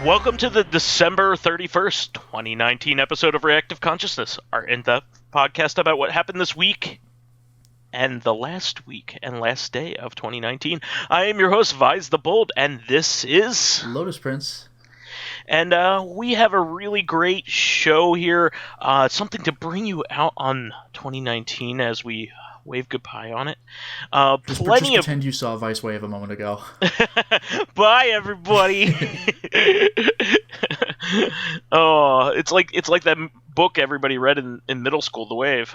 Welcome to the December 31st, 2019 episode of Reactive Consciousness, our in-depth podcast about what happened this week and the last week and last day of 2019. I am your host, vysethebold, and this is Lotus Prince. And we have a really great show here, something to bring you out on 2019 as we wave goodbye on it. Just pretend you saw Vice Wave a moment ago. Bye, everybody. Oh, it's like that book everybody read in middle school, The Wave.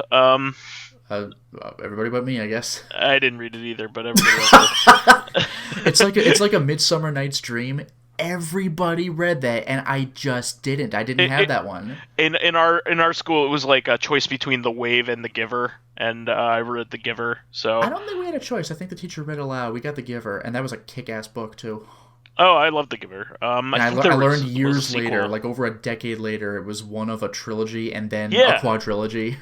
Everybody but me, I guess. I didn't read it either, but everybody else did. It's like a Midsummer Night's Dream. Everybody read that, and I just didn't. I didn't have that one. In our school, it was like a choice between The Wave and The Giver, and I read The Giver. So I don't think we had a choice. I think the teacher read aloud. We got The Giver, and that was a kick-ass book too. Oh, I love The Giver. I learned years later, like over a decade later, it was one of a trilogy and then a quadrilogy.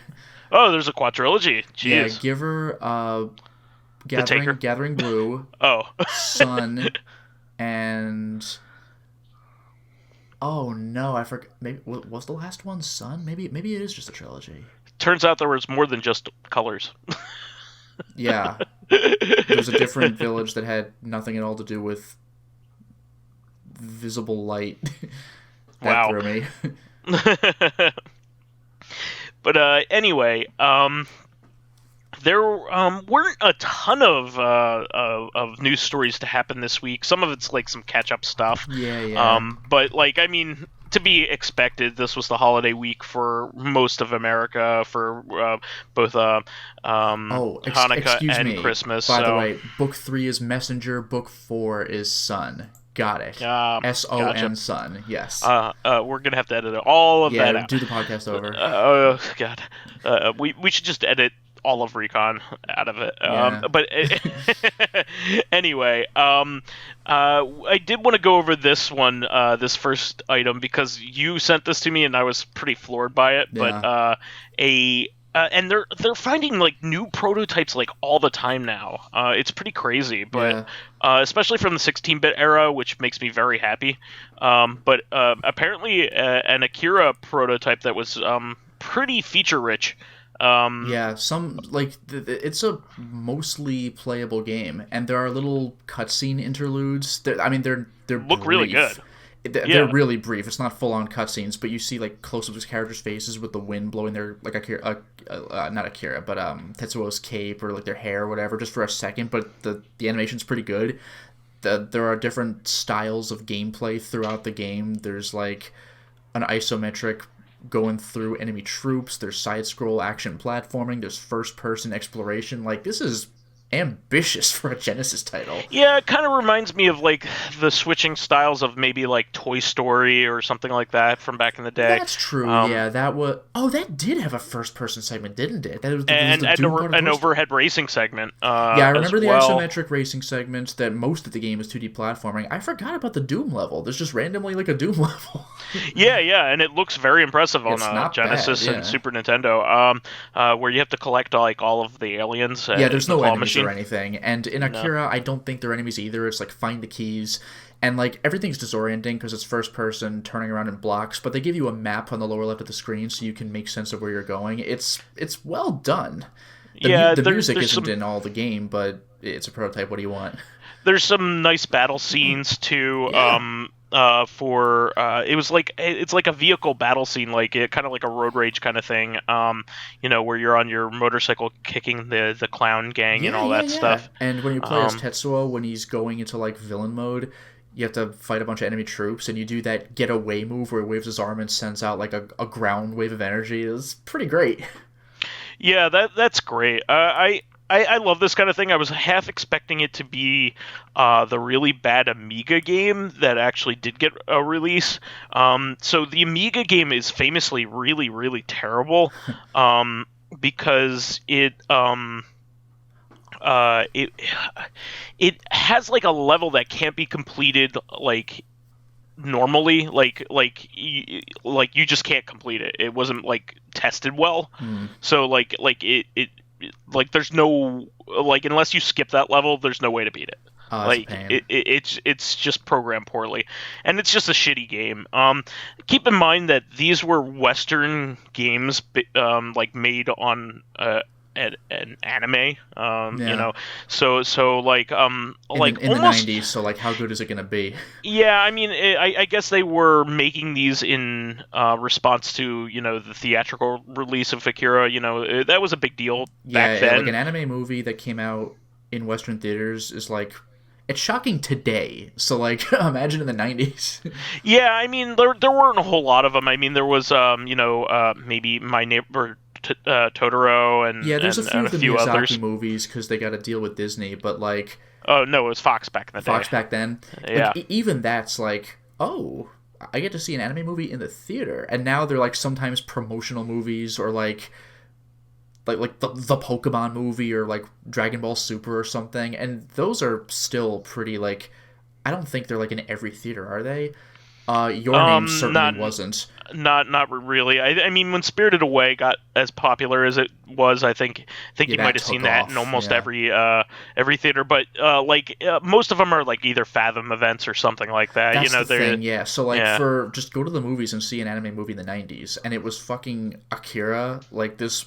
Oh, there's a quadrilogy. Jeez. Yeah, Giver, Gathering Blue, Sun, and oh no, I forgot. Maybe was the last one Sun? Maybe it is just a trilogy. Turns out there was more than just colors. Yeah, there's a different village that had nothing at all to do with visible light. That threw me. But anyway, there weren't a ton of news stories to happen this week. Some of it's like some catch-up stuff. Yeah. But like, I mean, to be expected, this was the holiday week for most of America for both Hanukkah and Christmas. By the way, Book 3 is Messenger. Book 4 is Sun. Got it. S-O-N, gotcha. Sun. Yes. We're gonna have to edit all of that out. Do the podcast over. Oh God. We should just edit all of Recon out of it. Yeah. But anyway, I did want to go over this one, this first item, because you sent this to me and I was pretty floored by it. Yeah. But and they're finding like new prototypes like all the time now. It's pretty crazy, but especially from the 16-bit era, which makes me very happy. But apparently an Akira prototype that was pretty feature rich. Some like it's a mostly playable game, and there are little cutscene interludes. They're look brief. Really good. They're really brief. It's not full-on cutscenes, but you see like close-ups of characters' faces with the wind blowing their like Akira, not Akira, but Tetsuo's cape or like their hair or whatever, just for a second. But the animation's pretty good. There are different styles of gameplay throughout the game. There's like an isometric going through enemy troops. There's side-scroll action platforming. There's first-person exploration. Like, this is ambitious for a Genesis title. Yeah, it kind of reminds me of like the switching styles of maybe like Toy Story or something like that from back in the day. That's true. That did have a first-person segment, didn't it? That was an overhead racing segment. I remember the isometric racing segment. That most of the game is 2D platforming. I forgot about the Doom level. There's just randomly like a Doom level. Yeah, and it looks very impressive on Genesis and Super Nintendo. Where you have to collect like all of the aliens. There's no enemies or anything, and in Akira I don't think they're enemies either. It's like find the keys, and like everything's disorienting because it's first person turning around in blocks, but they give you a map on the lower left of the screen so you can make sense of where you're going. It's well done. The music isn't in all the game, but it's a prototype. What do you want? There's some nice battle scenes too. It's like a vehicle battle scene, like it kind of like a road rage kind of thing. Where you're on your motorcycle kicking the clown gang and all that stuff. And when you play as Tetsuo, when he's going into like villain mode, you have to fight a bunch of enemy troops, and you do that get away move where he waves his arm and sends out like a ground wave of energy. It's pretty great. Yeah, that's great. I love this kind of thing. I was half expecting it to be the really bad Amiga game that actually did get a release. So the Amiga game is famously really, really terrible because it has like a level that can't be completed like normally, like you just can't complete it. It wasn't like tested well. So like it there's no, like, unless you skip that level, there's no way to beat it. Oh, that's a Like pain. it's just programmed poorly, and it's just a shitty game. Keep in mind that these were Western games, like made on an anime. Yeah. So In the like in the almost. 90s, so like how good is it gonna be? Yeah, I mean, I guess they were making these in response to the theatrical release of Akira. That was a big deal back Yeah, like then. an anime movie that came out in Western theaters is like it's shocking today. So like imagine in the 90s. Yeah, I mean, there weren't a whole lot of them. I mean, there was maybe My Neighbor Totoro Yeah, there's a few and a of the few Miyazaki others. movies because they got to deal with Disney, but like Oh no, it was Fox back in the day. Fox back then, like Yeah. even that's like, oh, I get to see an anime movie in the theater, and now they're like sometimes promotional movies or like the Pokemon movie or like Dragon Ball Super or something, and those are still pretty like I don't think they're like in every theater, are they? Your Name certainly Not not really. I mean, when Spirited Away got as popular as it was, I think Yeah, you might that have seen took that in off. almost Yeah, every theater. But most of them are like either Fathom events or something like that. that's the They're thing. Yeah, so like yeah. for just go to the movies and see an anime movie in the '90s, and it was fucking Akira, like this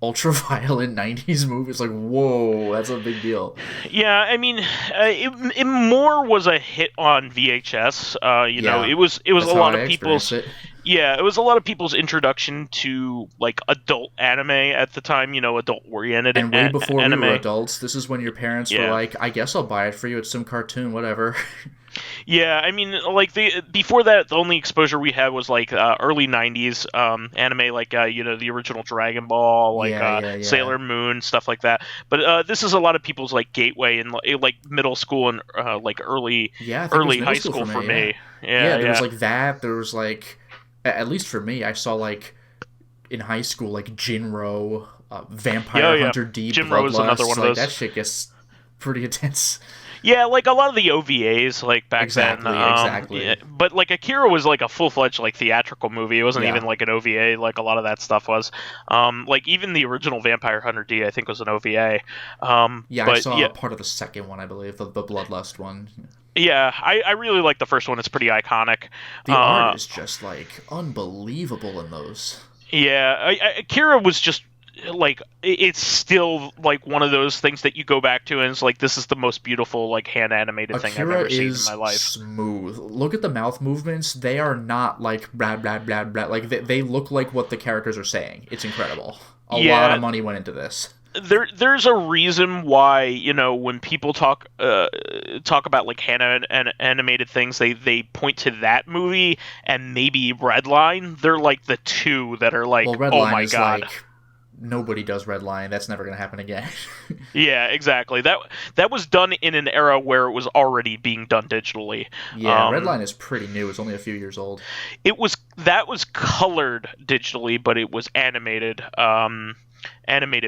ultra violent '90s movie. It's like whoa, that's a big deal. Yeah, I mean, it more was a hit on VHS. Yeah, It was a that's how lot I of experienced people's. it. Yeah, it was a lot of people's introduction to like adult anime at the time. Adult oriented And way before we were anime. adults, this is when your parents were Yeah. like, "I guess I'll buy it for you. It's some cartoon, whatever." Yeah, I mean, like the before that, the only exposure we had was like early '90s anime, like the original Dragon Ball, like Yeah, yeah, yeah. Sailor Moon, stuff like that. But this is a lot of people's like gateway in like middle school and like early Yeah, I think it was early middle high school school for for me. Yeah, me. yeah. Yeah, There was yeah, like that. There was like, at least for me, I saw like in high school like Jinro, yeah, Vampire yeah. Hunter D, Jinro is another Bloodlust. one of Like that those. shit gets pretty intense. Yeah, like a lot of the OVAs, like back then. Exactly, Yeah, exactly. but like Akira was like a full-fledged like theatrical movie. It wasn't Yeah, even like an OVA, like a lot of that stuff was. Like even the original Vampire Hunter D, I think was an OVA. yeah. I But saw yeah, part of the second one, I believe, the Bloodlust one. yeah, I really like the first one. It's pretty iconic. The art Uh, is just like unbelievable in those. yeah, Akira was just like it's still like one of those things that you go back to and it's like this is the most beautiful like hand animated thing I've Akira ever seen in my is life. smooth. Look at the mouth movements. They are not like blah blah blah blah. Like they look like what the characters are saying. It's incredible. A lot Yeah, of money went into this. there's a reason why when people talk about like hand and animated things they point to that movie and maybe Redline. They're like the two that are Well, like, oh Redline my is god. like nobody does Redline. That's never gonna happen again. Yeah, exactly. That was done in an era where it was already being done digitally. Yeah, um Redline is pretty new. It's only a few years old. that was colored digitally, but it was animated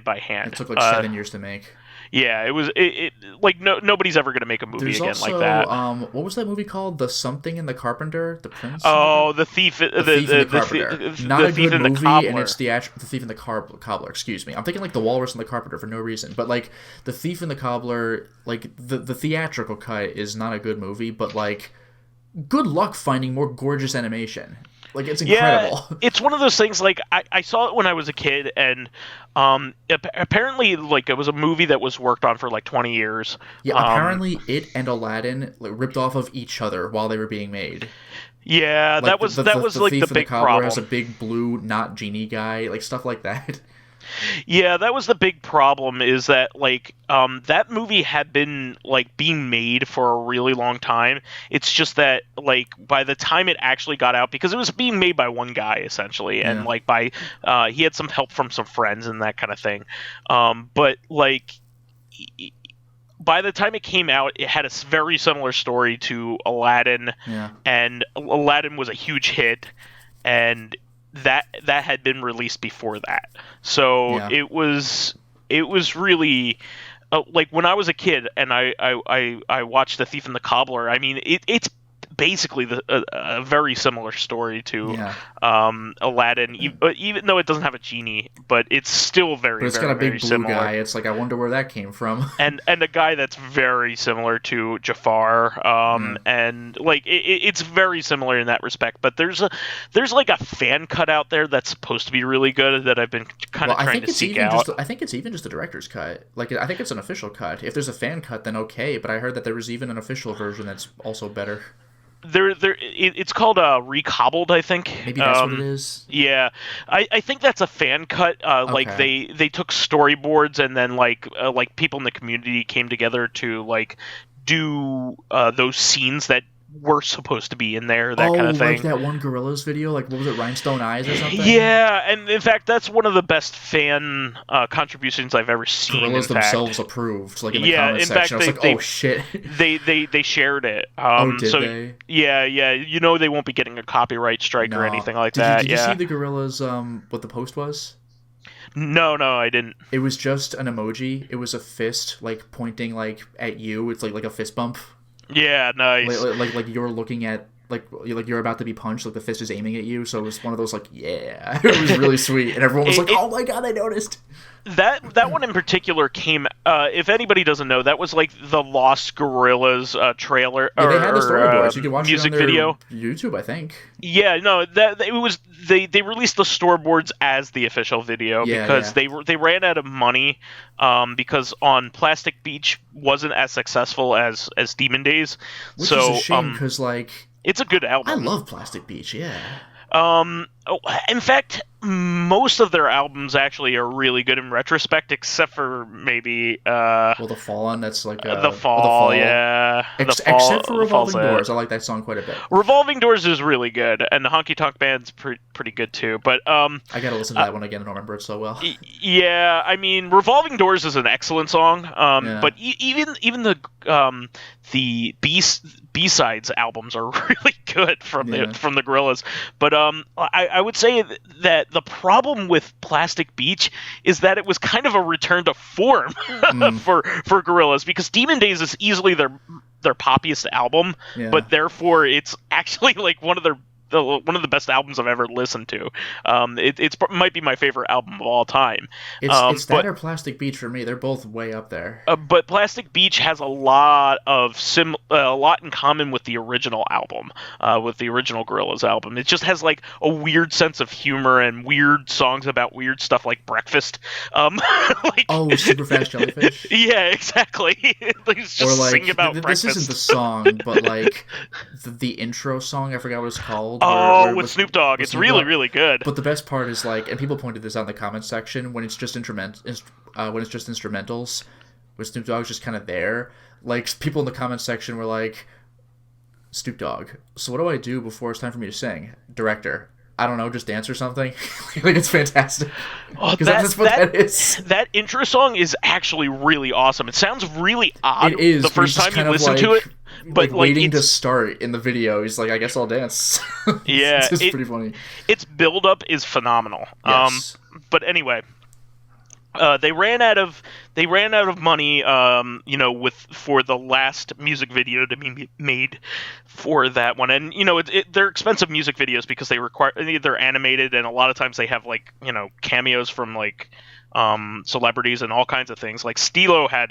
by It hand. took like 7 years to make. Yeah, it was it like nobody's ever gonna make a movie There's again like also that. what was that movie called? The Something in the Carpenter, the Prince in the Oh, the thief, The Thief and the Carpenter. Not the a thief good and the movie, and cobbler. it's The Thief and the Cobbler. Excuse me. I'm thinking like The Walrus and the Carpenter for no reason. But like The Thief and the Cobbler, like the theatrical cut is not a good movie, but like good luck finding more gorgeous animation. Like it's Yeah, incredible. it's one of those things. Like I saw it when I was a kid, and apparently, like it was a movie that was worked on for like 20 years. Yeah, Um, apparently it and Aladdin like, ripped off of each other while they were being made. yeah, Like that was the like the Thief and the big Cobbler has a problem. big blue not genie guy, like stuff like that. Yeah, that was the big problem. Is that like that movie had been like being made for a really long time. It's just that like by the time it actually got out, because it was being made by one guy essentially, and Yeah. like by he had some help from some friends and that kind of thing. But like by the time it came out, it had a very similar story to Aladdin, Yeah. and Aladdin was a huge hit, and that had been released before that. So Yeah. it was really like when I was a kid and I watched The Thief and the Cobbler. I mean, it's basically a very similar story to Yeah. Aladdin, even though it doesn't have a genie, but it's still But it's got very, a big very blue similar. guy. It's like, I wonder where that came from. And a guy that's very similar to Jafar, and like it's very similar in that respect. But there's like a fan cut out there that's supposed to be really good that I've been kind of trying to seek out. I think it's even just the director's cut. Like, I think it's an official cut. If there's a fan cut, then okay. But I heard that there was even an official version that's also better. It's called Recobbled, I think. Maybe that's what it is. Yeah, I think that's a fan cut. Like they took storyboards and then like people in the community came together to like do those scenes that were supposed to be in there, that kind of thing. Like that one Gorillaz video, like what was it, Rhinestone Eyes or something? Yeah, and in fact, that's one of the best fan contributions I've ever seen. Gorillaz themselves approved, like in the comments section. I was like, oh shit. They shared it. Did they? Yeah, you know they won't be getting a copyright strike or anything like that. Did you see the Gorillaz? What the post was? No, I didn't. It was just an emoji. It was a fist, like pointing like at you. It's like a fist bump. Yeah, nice. Like you're looking at like you're about to be punched. Like the fist is aiming at you. So it was one of those like, yeah. It was really sweet, and everyone was like, oh my god, I noticed. That one in particular came. If anybody doesn't know, that was like the Lost Gorillaz trailer. Yeah, they had the storyboards. You can watch music it on their video. YouTube, I think. Yeah, no, that it was. They released the storyboards as the official video because they ran out of money. Because on Plastic Beach wasn't as successful as Demon Days. Which is a shame because like it's a good album. I love Plastic Beach. Yeah. In fact, most of their albums actually are really good in retrospect, except for maybe The Fallen. That's like The Fall, yeah. Except for Revolving Doors, I like that song quite a bit. Revolving Doors is really good, and the Honky Tonk Band's pretty good too. But I gotta listen to that one again. I don't remember it so well. Yeah, I mean, Revolving Doors is an excellent song. But even the B-sides albums are really good from the Gorillaz. But I would say that the problem with Plastic Beach is that it was kind of a return to form for Gorillaz, because Demon Days is easily their poppiest album, but therefore it's actually like one of the best albums I've ever listened to. It might be my favorite album of all time. It's that or Plastic Beach for me. They're both way up there. But Plastic Beach has a lot in common with the original album, with the original Gorillaz album. It just has like a weird sense of humor and weird songs about weird stuff like breakfast. Super Fast Jellyfish. Yeah, exactly. Sing about breakfast. This isn't the song, but like the intro song. I forgot what it's called. With Snoop Dogg. It's really, really good. But the best part is like, and people pointed this out in the comments section, when it's just instrumentals, when Snoop Dogg's just kind of there. Like, people in the comments section were like, Snoop Dogg, so what do I do before it's time for me to sing? Director, I don't know, just dance or something. Like, it's fantastic. That's what that is. That intro song is actually really awesome. It sounds really odd the first time you listen to it. But waiting to start in the video, he's like, I guess I'll dance. Yeah, it's pretty funny. Its build-up is phenomenal. Yes. But anyway, they ran out of money, for the last music video to be made for that one, and they're expensive music videos because they're animated, and a lot of times they have like cameos from like celebrities and all kinds of things. Like Stilo had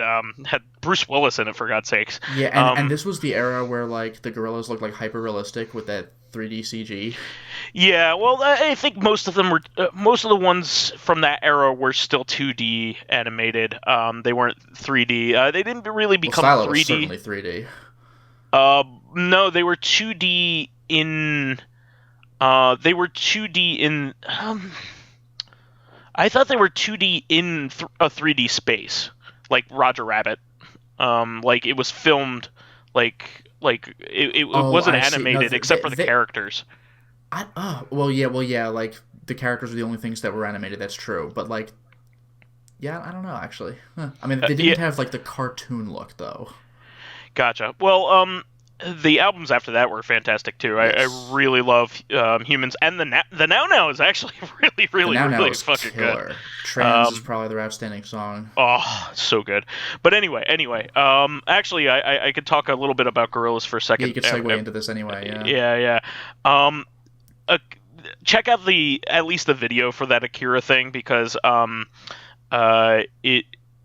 Bruce Willis in it, for God's sakes. Yeah, and this was the era where like the Gorillaz looked like hyper realistic with that 3D CG. Yeah, well, I think most of the ones from that era were still 2D animated. They weren't 3D. They didn't really become 3D. Was certainly 3D. No, they were 2D in. They were 2D in. I thought they were 2D in a 3D space, like Roger Rabbit. Like it was filmed, like it wasn't animated except for the characters. Like the characters were the only things that were animated. That's true, but like, yeah, I don't know actually. I mean, they didn't have like the cartoon look though. Gotcha. Well, the albums after that were fantastic too. Yes. I really love Humans, and the Now is actually really is fucking killer. good. Trans is probably their outstanding song. Oh, so good. But anyway, actually, I could talk a little bit about Gorillaz for a second. Yeah, you could segue into this anyway. Yeah. Check out at least the video for that Akira thing, because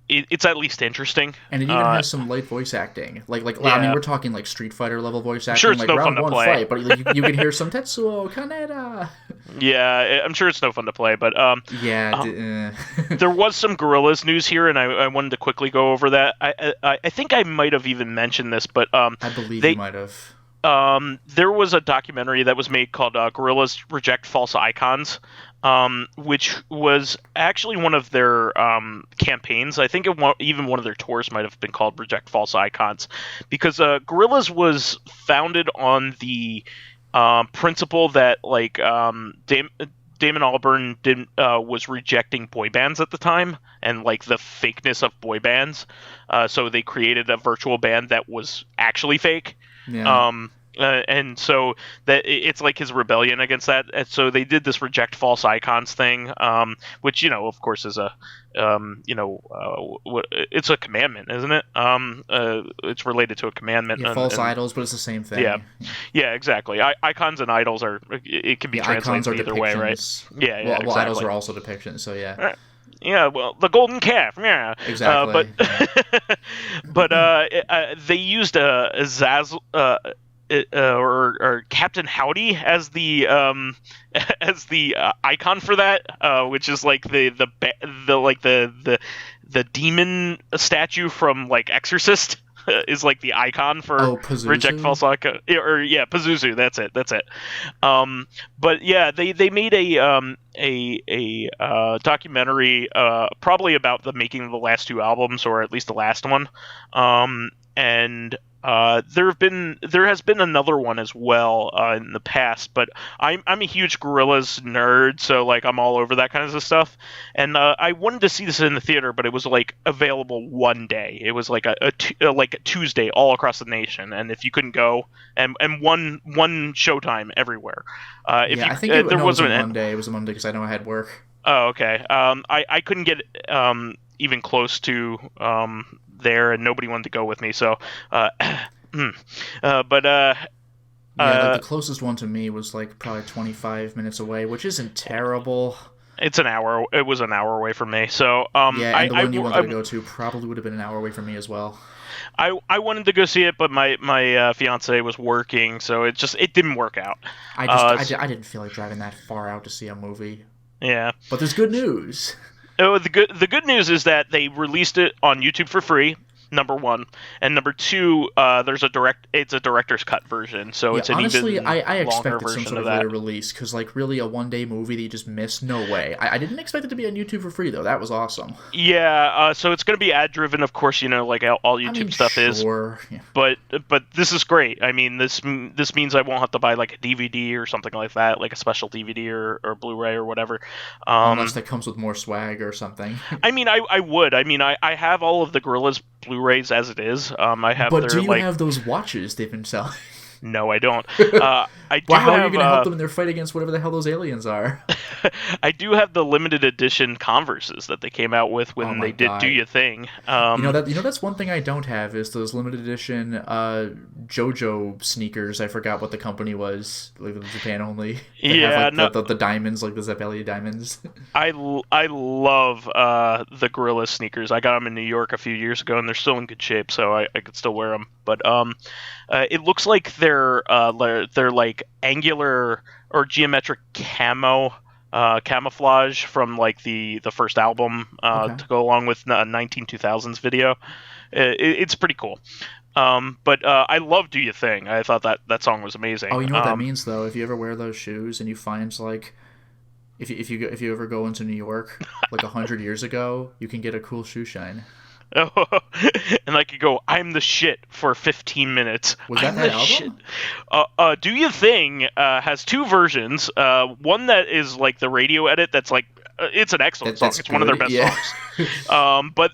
it's at least interesting. And it even has some light voice acting. Like yeah. I mean, we're talking like Street Fighter level voice acting. I'm sure it's like no round fun to one play. fight, but you can hear some Tetsuo Kaneda. Yeah, I'm sure it's no fun to play, but there was some Gorillaz news here, and I wanted to quickly go over that. I think I might have even mentioned this, but I believe you might have. There was a documentary that was made called Gorillaz Reject False Icons, which was actually one of their campaigns. I think even one of their tours might have been called Reject False Icons, because Gorillaz was founded on the principle that Damon Albarn was rejecting boy bands at the time, and like the fakeness of boy bands. So they created a virtual band that was actually fake. Yeah. And so that it's like his rebellion against that. And so they did this Reject False Icons thing, which, of course is it's a commandment, isn't it? It's related to a commandment. Yeah, false idols, but it's the same thing. Yeah, exactly. Icons and idols it can be translated either way, right? Yeah, exactly. Well, idols are also depictions, so yeah. Yeah, well, the golden calf. Yeah, exactly. But they used a Zaz or Captain Howdy as the icon for that, which is like the demon statue from like Exorcist. Is like the icon for Reject False Icon, Pazuzu. That's it. But yeah, they made a documentary, probably about the making of the last two albums, or at least the last one, and there has been another one as well in the past, but I'm a huge Gorillaz nerd, so like I'm all over that kind of stuff. And I wanted to see this in the theater, but it was like available one day. It was like a Tuesday all across the nation, and if you couldn't go, and one showtime everywhere. I think it was a Monday. It was a Monday because I know I had work. Oh, okay. I couldn't get even close to there, and nobody wanted to go with me, so the closest one to me was like probably 25 minutes away, which isn't terrible. It's an hour. It was an hour away from me, so and the one you wanted to go to probably would have been an hour away from me as well. I wanted to go see it, but my fiance was working, so it didn't work out. I didn't feel like driving that far out to see a movie. Yeah, but there's good news. Oh, the good news is that they released it on YouTube for free. Number one, and number two, it's a director's cut version, so it's an honestly, even I expected longer some sort of later release, because like really a one-day movie that you just missed, no way. I didn't expect it to be on YouTube for free though. That was awesome. Yeah, so it's going to be ad driven, of course. Like all YouTube stuff sure. is. Yeah. But this is great. I mean, this means I won't have to buy like a DVD or something like that, like a special DVD or Blu-ray or whatever. Unless that comes with more swag or something. I mean, I would. I mean, I have all of the Gorillaz Blu-rays as it is. I have. But do you have those watches they've been selling? No, I don't. I do. Well, how are you going to help them in their fight against whatever the hell those aliens are? I do have the limited edition Converses that they came out with when they did Do Your Thing. That's one thing I don't have is those limited edition JoJo sneakers. I forgot what the company was, like the Japan only. The diamonds, like the Zeppeli diamonds. I love the Gorillaz sneakers. I got them in New York a few years ago, and they're still in good shape, so I could still wear them. But it looks like they're like angular or geometric camouflage from like the first album to go along with 192000s video. It's pretty cool. But I love Do You Thing. I thought that song was amazing. Oh, you know what that means though? If you ever wear those shoes and you find like if you ever go into New York like 100 years ago, you can get a cool shoe shine. And I could go, I'm the shit for 15 minutes. Was that album? Do You Thing has two versions. One that is like the radio edit that's like, it's an excellent song. It's one of their best songs. But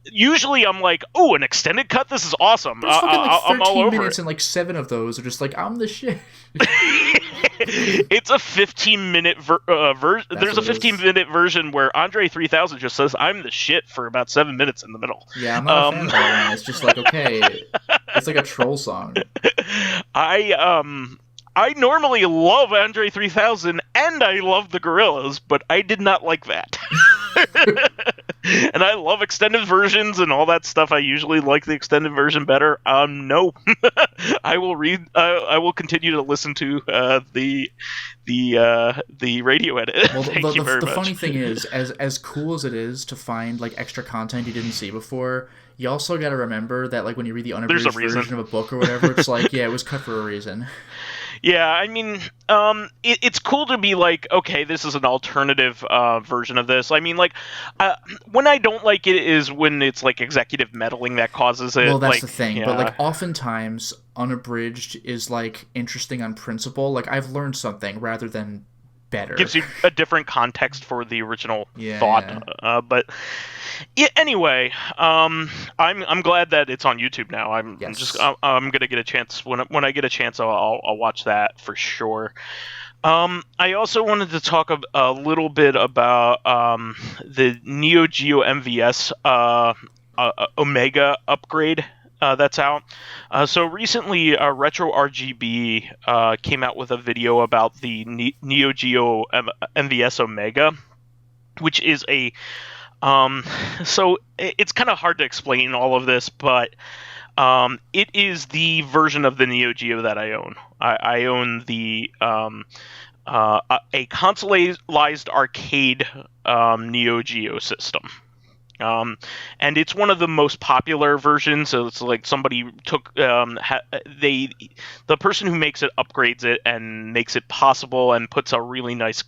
usually I'm like, oh, an extended cut. This is awesome. But it's fucking like 13 I'm all over minutes, it. and like 7 of those are just like, I'm the shit. It's a 15-minute version. There's a 15-minute version where Andre 3000 just says, "I'm the shit" for about 7 minutes in the middle. Yeah, I'm not a fan of that one. It's just like, okay, it's like a troll song. I normally love Andre 3000 and I love the Gorillaz, but I did not like that. And I love extended versions and all that stuff. I usually like the extended version better. No, I will continue to listen to the radio edit. Well, Thank you very the much. funny thing is, as cool as it is to find like extra content you didn't see before, you also got to remember that like when you read the unabridged version of a book or whatever, it's like, yeah, it was cut for a reason. Yeah, I mean, it's cool to be like, okay, this is an alternative version of this. I mean, like, when I don't like it is when it's like executive meddling that causes it. Well, that's like, the thing. Yeah. But like, oftentimes unabridged is like interesting on principle. Like, I've learned something rather than better. Gives you a different context for the original thought. Yeah. But yeah, anyway, I'm glad that it's on YouTube now. I'm gonna get a chance when I get a chance. I'll watch that for sure. I also wanted to talk a little bit about the Neo Geo MVS Omega upgrade that's out. So recently, Retro RGB came out with a video about the Neo Geo MVS Omega, which is a so it's kind of hard to explain all of this, but it is the version of the Neo Geo that I own. I own the a consoleized arcade Neo Geo system. And it's one of the most popular versions. So it's like somebody took the person who makes it upgrades it and makes it possible and puts a really nice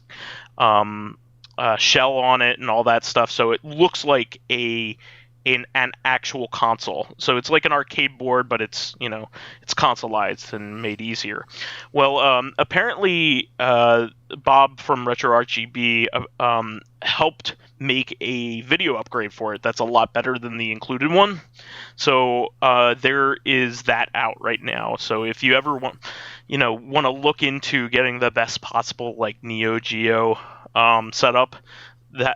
shell on it and all that stuff. So it looks like an actual console. So it's like an arcade board, but it's consoleized and made easier. Well, apparently Bob from Retro RGB helped make a video upgrade for it that's a lot better than the included one. So there is that out right now. So if you ever want to look into getting the best possible like Neo Geo setup,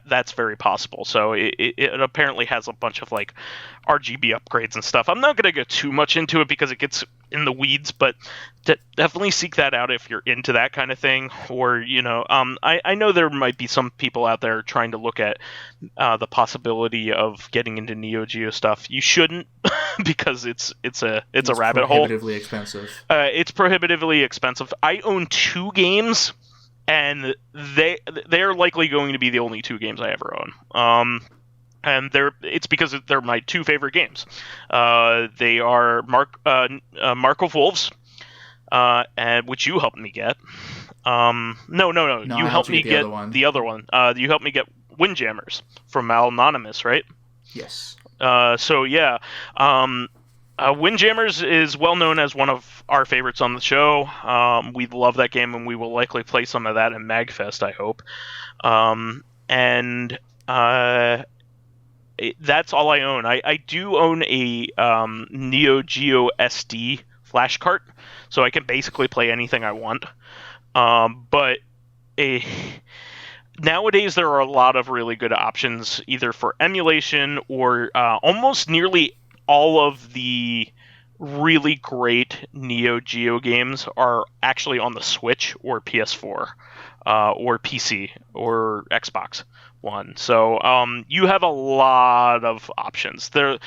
that's very possible. So it apparently has a bunch of like RGB upgrades and stuff. I'm not going to go too much into it because it gets in the weeds, but definitely seek that out if you're into that kind of thing. Or I know there might be some people out there trying to look at the possibility of getting into Neo Geo stuff. You shouldn't because it's a rabbit hole. Prohibitively expensive. It's prohibitively expensive. I own 2 games. And they're likely going to be the only 2 games I ever own. And it's because they're my 2 favorite games. They are Mark of Wolves, and which you helped me get. No, you helped me get the other one. You helped me get Windjammers from Anonymous, right? Yes. So yeah. Windjammers is well known as one of our favorites on the show. We love that game, and we will likely play some of that in MagFest, I hope. That's all I own. I do own a Neo Geo SD flash cart, so I can basically play anything I want. But nowadays there are a lot of really good options, either for emulation or almost nearly all of the really great Neo Geo games are actually on the Switch or PS4 or PC or Xbox One. So you have a lot of options. The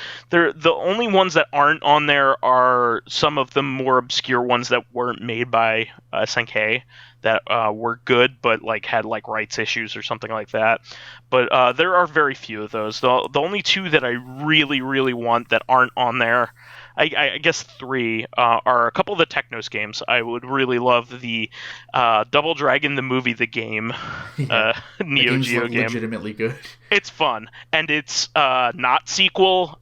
only ones that aren't on there are some of the more obscure ones that weren't made by SNK that were good but like had like rights issues or something like that. But there are very few of those. The only 2 that I really, really want that aren't on there, I guess 3, are a couple of the Technos games. I would really love the Double Dragon the movie, the game, Neo Geo game. Legitimately good. It's fun, and it's not sequel,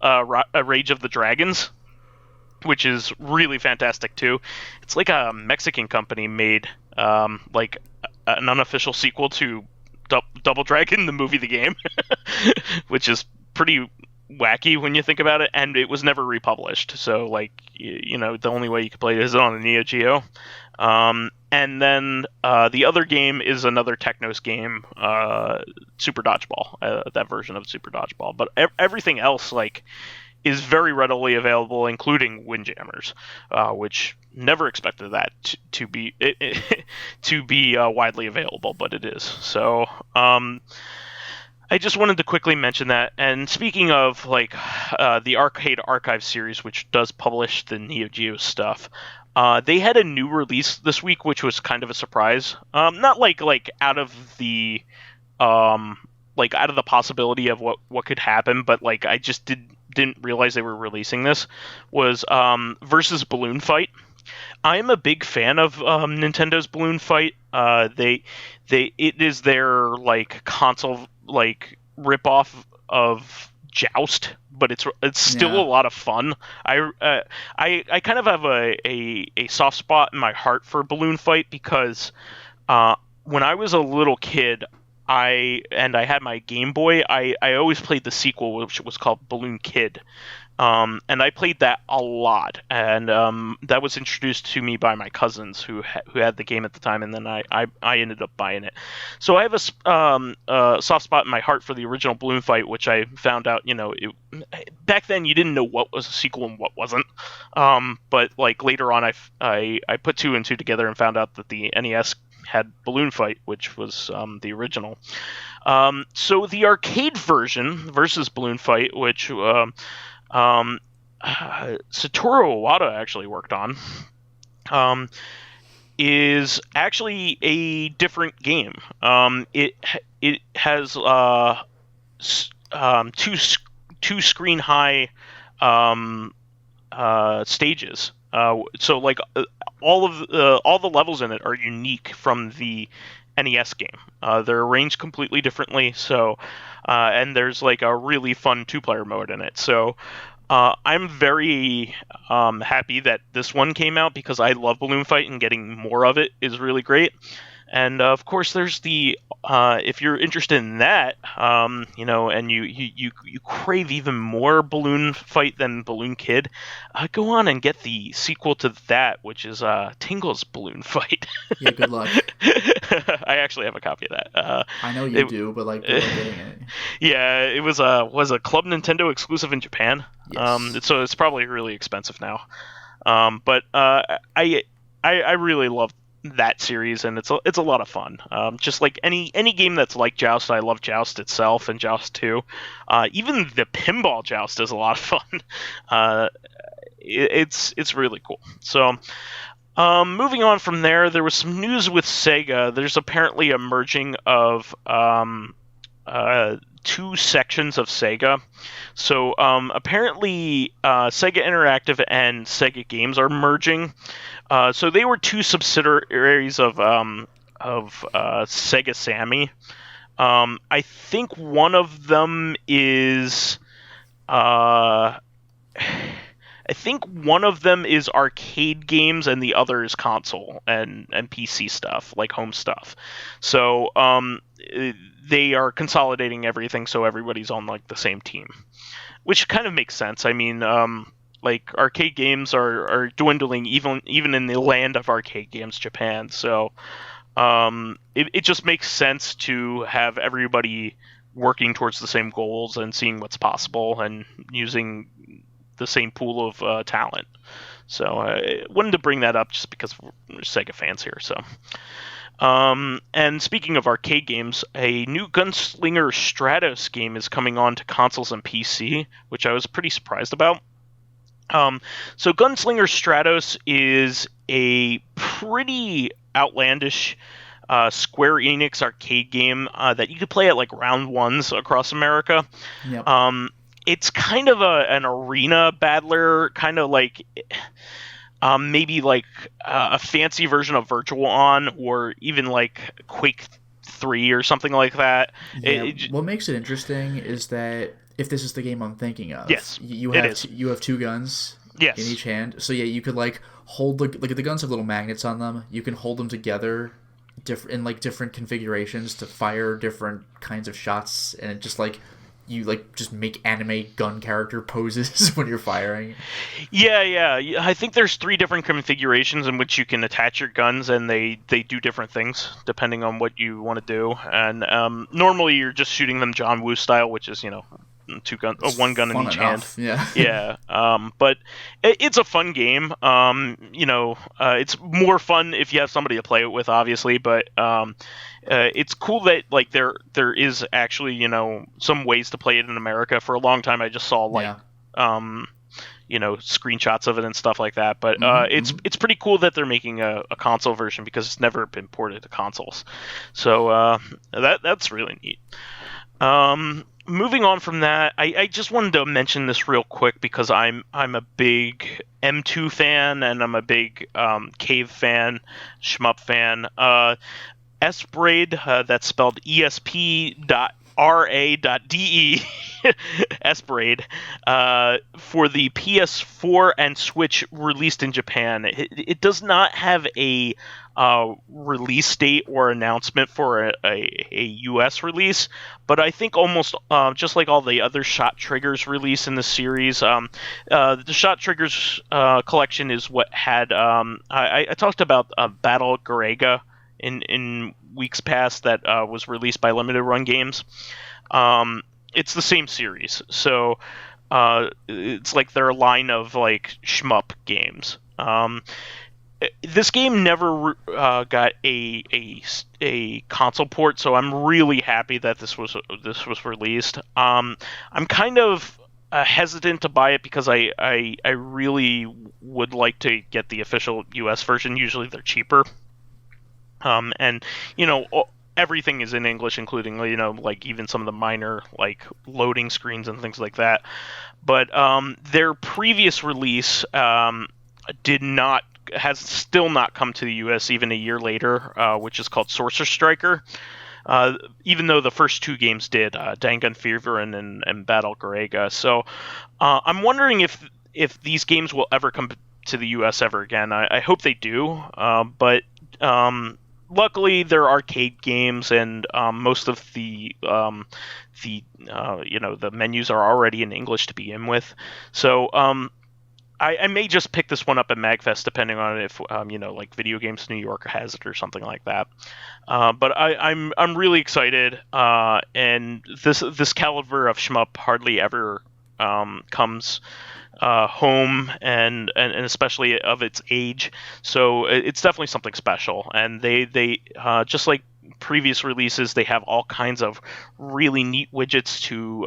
Rage of the Dragons, which is really fantastic too. It's like a Mexican company made like an unofficial sequel to Double Dragon the movie, the game, which is pretty wacky when you think about it, and it was never republished. So like the only way you could play it is on a Neo Geo. And then the other game is another Technos game, Super Dodgeball, that version of Super Dodgeball. But everything else like is very readily available, including Windjammers, which never expected that to be to be widely available, but it is. So I just wanted to quickly mention that. And speaking of like the Arcade Archive series, which does publish the Neo Geo stuff, they had a new release this week, which was kind of a surprise. Not like out of the out of the possibility of what could happen, but like I just didn't realize they were releasing this. Was versus Balloon Fight. I am a big fan of Nintendo's Balloon Fight. It is their like console like ripoff of Joust, but it's still a lot of fun. I kind of have a soft spot in my heart for Balloon Fight because when I was a little kid, I had my Game Boy, I always played the sequel, which was called Balloon Kid. And I played that a lot, and that was introduced to me by my cousins who had the game at the time, and then I ended up buying it. So I have a soft spot in my heart for the original Balloon Fight, which I found out, back then you didn't know what was a sequel and what wasn't. But like later on, I put two and two together and found out that the NES had Balloon Fight, which was the original. So the arcade version versus Balloon Fight, which Satoru Iwata actually worked on, is actually a different game. It has two screen high stages. So like all the levels in it are unique from the NES game. They're arranged completely differently. So and there's like a really fun 2-player mode in it. So I'm very happy that this one came out because I love Balloon Fight and getting more of it is really great. And of course, there's the if you're interested in that, and you crave even more Balloon Fight than Balloon Kid, go on and get the sequel to that, which is Tingle's Balloon Fight. Yeah, good luck. I actually have a copy of that. I know you do, but like, good luck getting it. Yeah, it was a Club Nintendo exclusive in Japan. Yes. So it's probably really expensive now. But I really love that series, and it's a lot of fun. Just like any game that's like Joust, I love Joust itself and Joust 2. Even the Pinball Joust is a lot of fun. It's really cool. So moving on from there was some news with Sega. There's apparently a merging of two sections of Sega. So apparently Sega Interactive and Sega Games are merging. So they were two subsidiaries of Sega Sammy. I think one of them is arcade games, and the other is console and PC stuff, like home stuff. So they are consolidating everything so everybody's on like the same team, which kind of makes sense. I mean, like arcade games are dwindling even in the land of arcade games, Japan. So it just makes sense to have everybody working towards the same goals and seeing what's possible and using the same pool of talent. So I wanted to bring that up just because we're Sega fans here. So and speaking of arcade games, a new Gunslinger Stratos game is coming on to consoles and PC, which I was pretty surprised about. So Gunslinger Stratos is a pretty outlandish Square Enix arcade game that you could play at like round ones across America. Yep. It's kind of an arena battler, kind of like maybe like a fancy version of Virtual On, or even like Quake 3 or something like that. Yeah. What makes it interesting is that if this is the game I'm thinking of, yes, you have two guns yes. in each hand. So yeah, you could like hold the guns have little magnets on them. You can hold them together in like different configurations to fire different kinds of shots, and it just like you like just make anime gun character poses when you're firing. Yeah. I think there's 3 different configurations in which you can attach your guns, and they do different things depending on what you want to do. And normally you're just shooting them John Woo style, which is one gun in each hand. Yeah. But it's a fun game. It's more fun if you have somebody to play it with, obviously. But it's cool that like there is actually some ways to play it in America. For a long time, I just saw screenshots of it and stuff like that. But it's pretty cool that they're making a console version, because it's never been ported to consoles. So that's really neat. Moving on from that, I just wanted to mention this real quick because I'm a big M2 fan, and I'm a big Cave fan, shmup fan. Esbraid, that's spelled ESP.RA.DE, Esbraid, for the PS4 and Switch released in Japan. It does not have a release date or announcement for a US release, but I think almost just like all the other Shot Triggers release in the series, the Shot Triggers collection is what had I talked about Battle Garega in weeks past that was released by Limited Run Games. It's the same series, so it's like their line of like shmup games. This game never got a console port, so I'm really happy that this was released. I'm kind of hesitant to buy it because I really would like to get the official US version. Usually they're cheaper. And everything is in English, including like even some of the minor like loading screens and things like that. But their previous release has still not come to the US even a year later, which is called Sorcerer Striker. Even though the first 2 games did, Dangan Fever and Battle Garega. So I'm wondering if these games will ever come to the US ever again. I hope they do, but luckily they're arcade games, and most of the menus are already in English to begin with. So I may just pick this one up at MagFest, depending on if like Video Games New York has it or something like that. But I'm really excited, and this caliber of shmup hardly ever comes home, and especially of its age. So it's definitely something special. And they just like previous releases, they have all kinds of really neat widgets to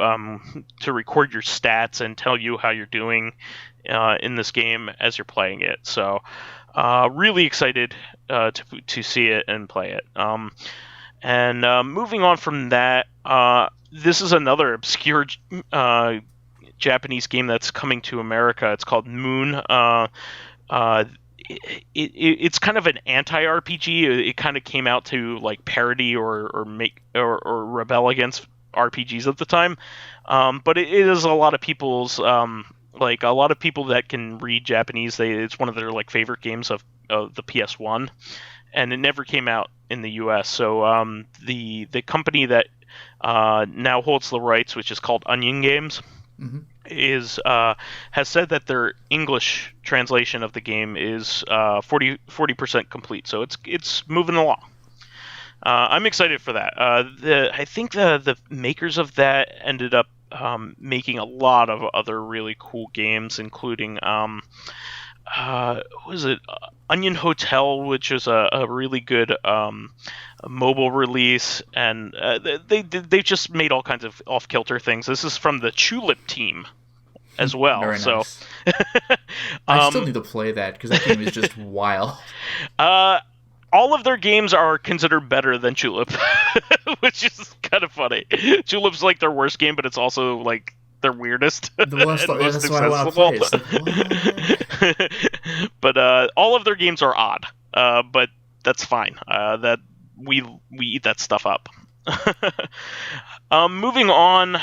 record your stats and tell you how you're doing in this game as you're playing it. So really excited to see it and play it. And moving on from that, this is another obscure Japanese game that's coming to America. It's called Moon. It's kind of an anti-RPG. It kind of came out to like parody or make or rebel against RPGs at the time. But it is a lot of people's like a lot of people that can read Japanese. It's one of their like favorite games of the PS1, and it never came out in the US. So the company that now holds the rights, which is called Onion Games, has said that their English translation of the game is 40% complete. So it's moving along. I'm excited for that. I think the makers of that ended up making a lot of other really cool games, including Onion Hotel, which is a really good mobile release, and they just made all kinds of off-kilter things. This is from the Tulip team as well. Very so nice. I still need to play that because that game is just wild. All of their games are considered better than Tulip, which is kind of funny. Tulip's like their worst game, but it's also like their weirdest. That's why I want to play. It's like, but all of their games are odd, but that's fine. That we eat that stuff up. Moving on,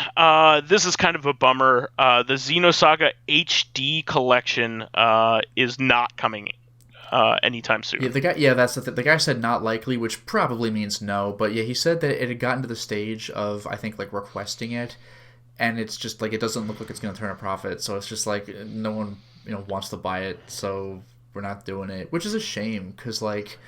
this is kind of a bummer. The Xenosaga HD collection is not coming anytime soon. Yeah, the guy said not likely, which probably means no. But yeah, he said that it had gotten to the stage of, I think, like requesting it, and it's just like it doesn't look like it's going to turn a profit. So it's just like no one wants to buy it, so we're not doing it, which is a shame because like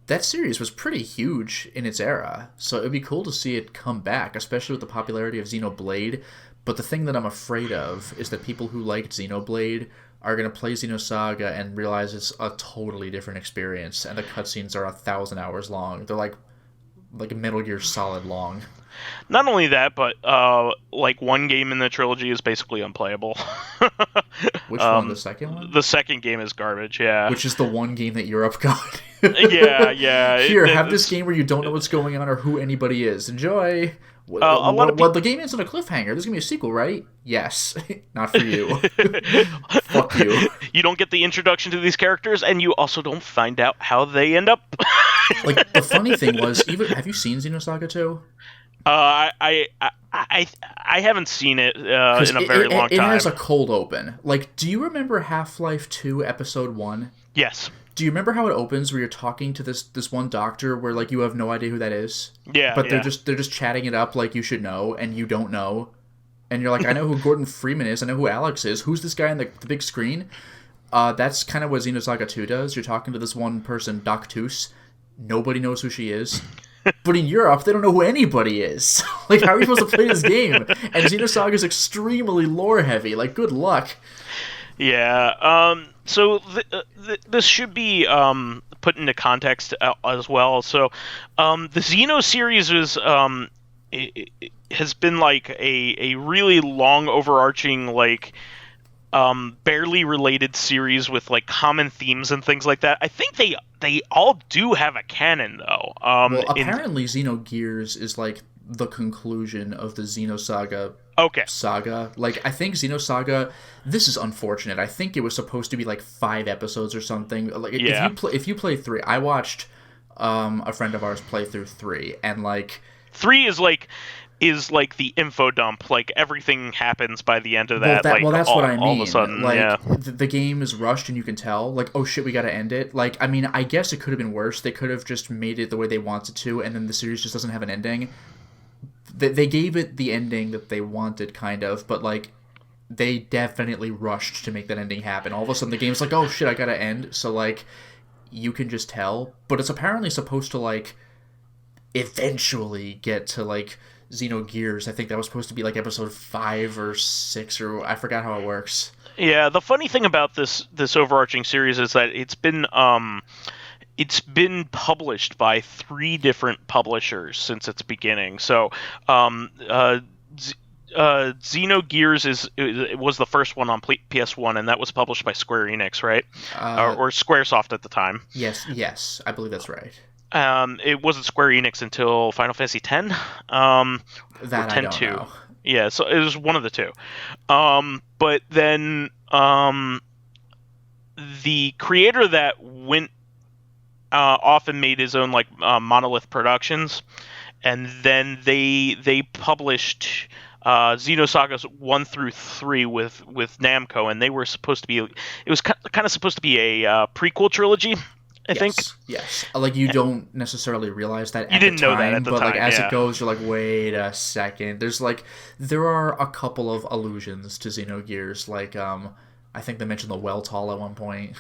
that series was pretty huge in its era. So it'd be cool to see it come back, especially with the popularity of Xenoblade. But the thing that I'm afraid of is that people who liked Xenoblade are going to play Xenosaga and realize it's a totally different experience, and the cutscenes are 1,000 hours long. They're like Metal Gear Solid long. Not only that, but like one game in the trilogy is basically unplayable. Which one? The second one? The second game is garbage, yeah. Which is the one game that Europe got. yeah. Here, have this game where you don't know what's going on or who anybody is. Enjoy. Well, the game ends on a cliffhanger. There's gonna be a sequel, right? Yes. Not for you. Fuck you. You don't get the introduction to these characters, and you also don't find out how they end up. Like, the funny thing was, have you seen Xenosaga 2? I haven't seen it in a very long time. It has a cold open. Like, do you remember Half-Life 2 Episode 1? Yes. Do you remember how it opens where you're talking to this one doctor where like you have no idea who that is? Yeah. But they're just chatting it up like you should know, and you don't know. And you're like, I know who Gordon Freeman is, I know who Alex is. Who's this guy on the big screen? That's kind of what Xenosaga 2 does. You're talking to this one person, Doctus. Nobody knows who she is. But in Europe, they don't know who anybody is. Like, how are you supposed to play this game? And Xenosaga is extremely lore heavy. Like, good luck. Yeah. So this should be put into context as well. So the Xeno series has been like a really long, overarching, like barely related series with like common themes and things like that. I think they all do have a canon though. Well, apparently Xenogears is like the conclusion of the Xenosaga saga. Like, I think Xenosaga, this is unfortunate. I think it was supposed to be like 5 episodes or something. Like, if you play 3, I watched a friend of ours play through 3, and like 3 is like the info dump. Like, everything happens by the end of that. That's what I mean. All of a sudden, like, the game is rushed and you can tell. Like, oh shit, we gotta end it. Like, I mean, I guess it could have been worse. They could have just made it the way they wanted to, and then the series just doesn't have an ending. They gave it the ending that they wanted, kind of, but like, they definitely rushed to make that ending happen. All of a sudden, the game's like, oh shit, I gotta end. So like, you can just tell. But it's apparently supposed to like eventually get to like Xenogears. I think that was supposed to be like episode 5 or 6, or I forgot how it works. Yeah, the funny thing about this overarching series is that it's been published by 3 different publishers since its beginning. So Xenogears was the first one on PS1, and that was published by Square Enix, right? Or Squaresoft at the time. Yes, I believe that's right. It wasn't Square Enix until Final Fantasy X. That I don't know. Yeah, so it was one of the two. But then the creator that went off and made his own like Monolith Productions, and then they published Xenosagas 1 through 3 with Namco, and they were supposed to be. It was kind of supposed to be a prequel trilogy. I think. Yes. Like, you don't necessarily realize that at the time. You didn't know that at the time, but, like, as it goes, you're like, wait a second. There are a couple of allusions to Xenogears. Like, I think they mentioned the Weltall at one point.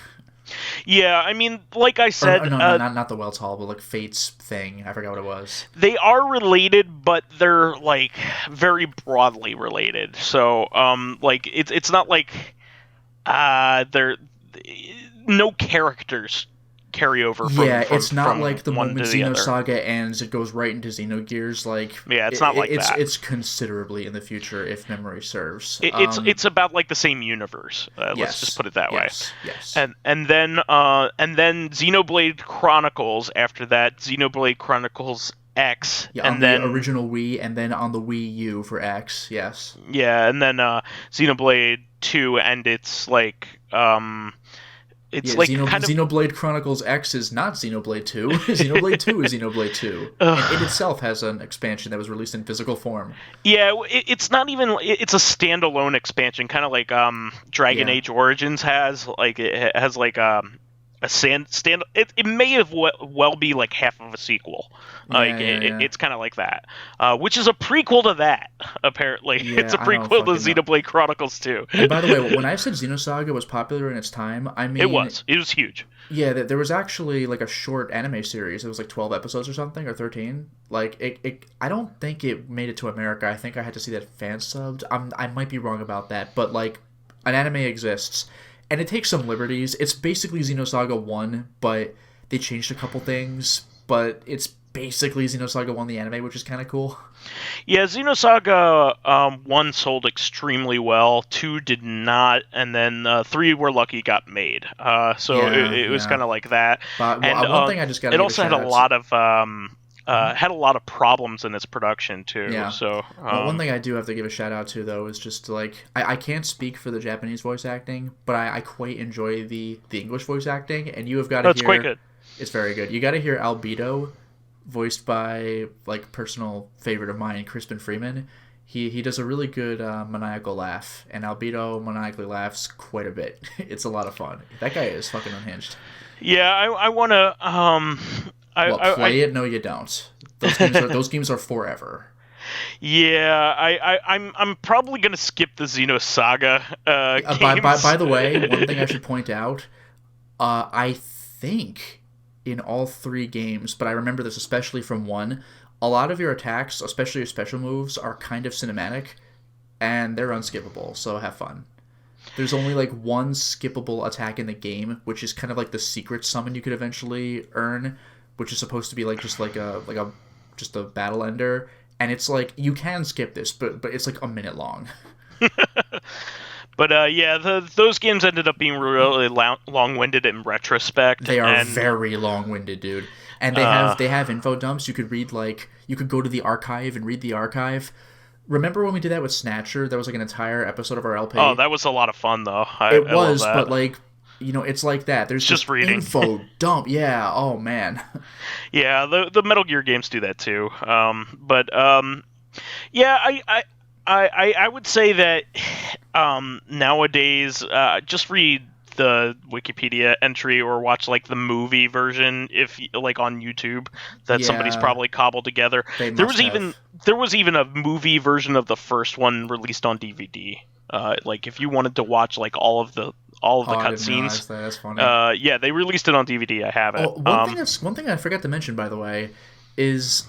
Yeah, I mean, like I said... not the Weltall, but, like, Fate's thing. I forgot what it was. They are related, but they're, like, very broadly related. So, like, it's not like they're... No characters carry over from it's not like the moment Xenosaga ends, it goes right into Xenogears. Like, it's not like that. It's considerably in the future, if memory serves. It's about like the same universe. Let's just put it that way. Yes. And then Xenoblade Chronicles. After that, Xenoblade Chronicles X. Yeah, and then the original Wii, and then on the Wii U for X. Yes. Yeah, and then Xenoblade 2, and it's like like kind of... Xenoblade Chronicles X is not Xenoblade 2. Xenoblade 2 is Xenoblade 2. And it itself has an expansion that was released in physical form. Yeah, it's not even... It's a standalone expansion, kind of like Dragon Age Origins has. Like, it has like a stand. It may have well be like half of a sequel. It's kind of like that, which is a prequel to that. Apparently, it's a I don't prequel to fucking know. Xenoblade Chronicles 2. And by the way, when I said Xenosaga was popular in its time, I mean It was huge. Yeah, there was actually like a short anime series. It was like 12 episodes or something, or 13. Like I don't think it made it to America. I think I had to see that fan subbed. I might be wrong about that, but like an anime exists, and it takes some liberties. It's basically Xenosaga 1, but they changed a couple things, but it's basically Xenosaga 1 the anime, which is kind of cool. Yeah, Xenosaga 1 sold extremely well, 2 did not, and then 3 we're lucky got made. It was kind of like that. But and one thing I just got to it also had a lot of had a lot of problems in its production too. Yeah. So one thing I do have to give a shout out to though is just like I can't speak for the Japanese voice acting, but I quite enjoy the English voice acting, and you have got to hear. It's quite good. It's very good. You got to hear Albedo, voiced by like personal favorite of mine, Crispin Freeman. He does a really good maniacal laugh, and Albedo maniacally laughs quite a bit. It's a lot of fun. That guy is fucking unhinged. Yeah, I want to. Play it? No, you don't. Those games are forever. Yeah, I'm probably gonna skip the Xenosaga games. By the way, one thing I should point out, I think in all 3 games, but I remember this especially from 1, a lot of your attacks, especially your special moves, are kind of cinematic, and they're unskippable, so have fun. There's only like 1 skippable attack in the game, which is kind of like the secret summon you could eventually earn, which is supposed to be like just a battle ender, and it's like you can skip this, but it's like a minute long. But yeah, those games ended up being really long-winded in retrospect. They are very long-winded, dude. And they have info dumps. You could go to the archive and read the archive. Remember when we did that with Snatcher? That was like an entire episode of our LP. Oh, that was a lot of fun though. It was, but like, it's like that. There's just reading info dump. Yeah. Oh man. Yeah, the Metal Gear games do that too. Yeah, I would say that nowadays, just read the Wikipedia entry or watch like the movie version if like on YouTube that somebody's probably cobbled together. There was even a movie version of the first one released on DVD. Like if you wanted to watch like all of the cutscenes. That's funny. Yeah, they released it on DVD. I have it. One thing I forgot to mention, by the way, is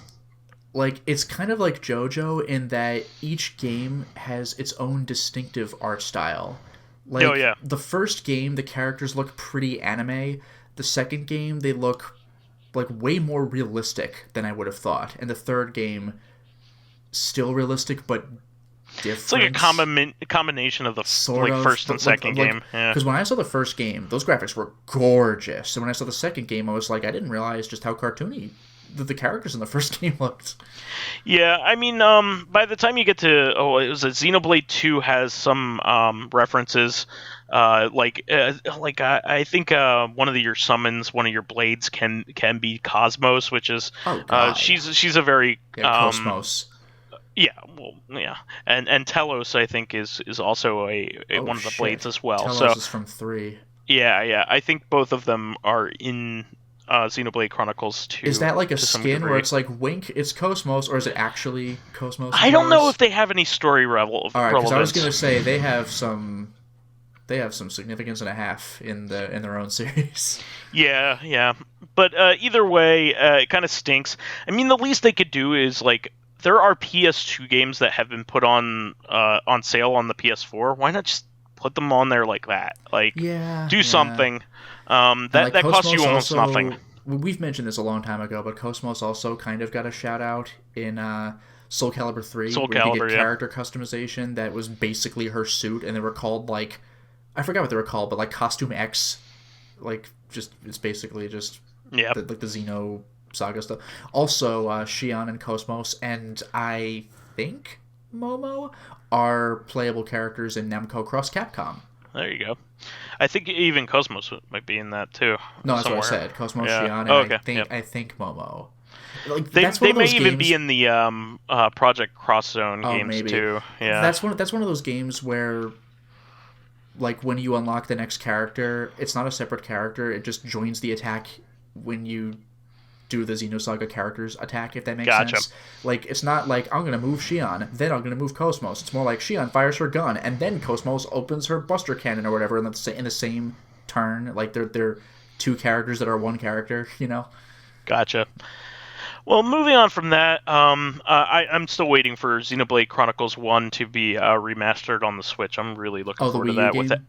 like it's kind of like JoJo in that each game has its own distinctive art style. Like, oh yeah. The first game, the characters look pretty anime. The second game, they look like way more realistic than I would have thought. And the third game, still realistic but different. It's like a combination of the first and second game. Because when I saw the first game, those graphics were gorgeous. And when I saw the second game, I was like, I didn't realize just how cartoony the characters in the first game looked. Yeah, I mean, by the time you get to Xenoblade 2 has some references, I think one of your summons, one of your blades can be Cosmos, which is she's a very Cosmos. Yeah, well, yeah, and Telos I think is also one of the blades as well. Telos is from 3. Yeah, I think both of them are in Xenoblade Chronicles 2. Is that like a skin where it's like wink, it's Cosmos, or is it actually Cosmos? I don't know if they have any story relevance. All right, because I was going to say they have some significance and a half in their own series. Yeah, but either way, it kind of stinks. I mean, the least they could do is like there are PS2 games that have been put on sale on the PS4. Why not just put them on there like that? Like, do something. That costs you almost nothing. We've mentioned this a long time ago, but Cosmos also kind of got a shout out in Soul Calibur 3, where you get character customization that was basically her suit, and they were called like, I forgot what they were called, but like Costume X, like just it's basically just the Xenosaga stuff. Also, Shion and Cosmos, and I think Momo are playable characters in Namco Cross Capcom. There you go. I think even Cosmos might be in that too. No, that's somewhere. what I said. Cosmos, Shion, and I think Momo. Like, they may even be in the Project Cross Zone games maybe. too. Yeah, that's one of those games where like when you unlock the next character, it's not a separate character. It just joins the attack when you do the Xenosaga characters attack, if that makes sense. Like, it's not like, I'm going to move Xion, then I'm going to move Cosmos. It's more like Xion fires her gun, and then Cosmos opens her Buster Cannon or whatever in the same turn. Like, they're two characters that are one character, you know? Gotcha. Well, moving on from that, I'm still waiting for Xenoblade Chronicles 1 to be remastered on the Switch. I'm really looking forward to that. With it.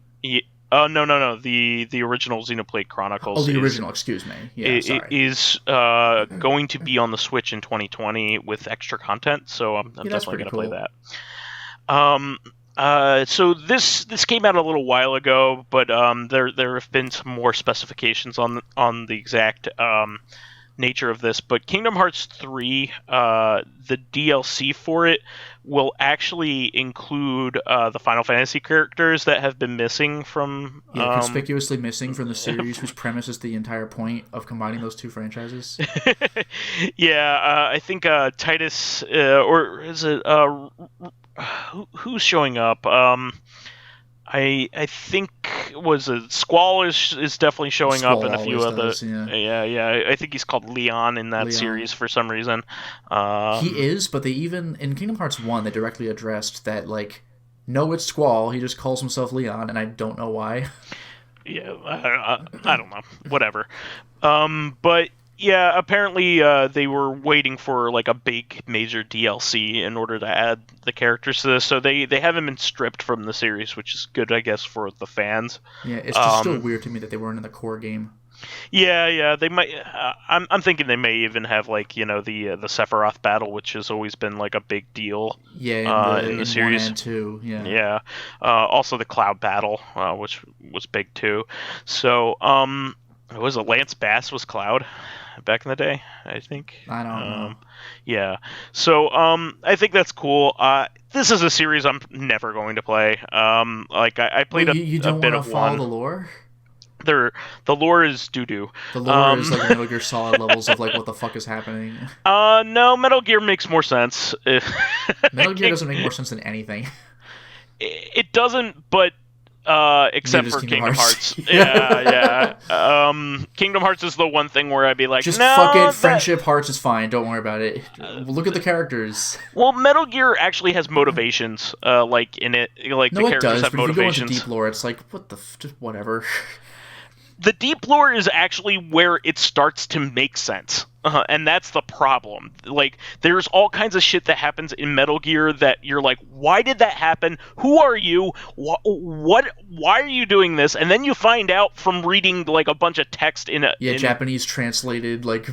No. The original Xenoblade Chronicles. The original, excuse me. Yeah, sorry. Is going to be on the Switch in 2020 with extra content, so I'm definitely going to play that. So this came out a little while ago, but there have been some more specifications on the exact nature of this. But Kingdom Hearts 3, the DLC for it will actually include the Final Fantasy characters that have been missing from... conspicuously missing from the series, whose premise is the entire point of combining those two franchises. I think Titus, or is it... who's showing up? I think Squall is definitely showing up in a few of the... Yeah. I think he's called Leon in that series for some reason. He is, but they even... In Kingdom Hearts 1, they directly addressed that, like, no, it's Squall. He just calls himself Leon, and I don't know why. Yeah, I don't know. Whatever. But... Yeah, apparently they were waiting for like a big major DLC in order to add the characters to this, so they haven't been stripped from the series, which is good, I guess, for the fans. Yeah, it's just still weird to me that they weren't in the core game. Yeah, they might. I'm thinking they may even have like the Sephiroth battle, which has always been like a big deal. Yeah, in the series 1 and 2. Yeah. Yeah. Also the Cloud battle, which was big too. So was it Lance Bass was Cloud back in the day, I think. I don't know. Yeah. So I think that's cool. This is a series I'm never going to play. I played you don't a bit want to of follow one. the lore? The lore is doo-doo. The lore is like Metal Gear Solid levels of like what the fuck is happening. No, Metal Gear makes more sense. Metal Gear doesn't make more sense than anything. It doesn't, but except for Kingdom Hearts. Yeah. Kingdom Hearts is the one thing where I'd be like, just no, fuck it. Friendship Hearts is fine. Don't worry about it. Look at the characters. Well, Metal Gear actually has motivations, like in it. Like no, the characters have but motivations. If you go into deep lore, it's like just whatever. The deep lore is actually where it starts to make sense. And that's the problem. Like, there's all kinds of shit that happens in Metal Gear that you're like, why did that happen? Who are you? What? Why are you doing this? And then you find out from reading like a bunch of text in Japanese translated like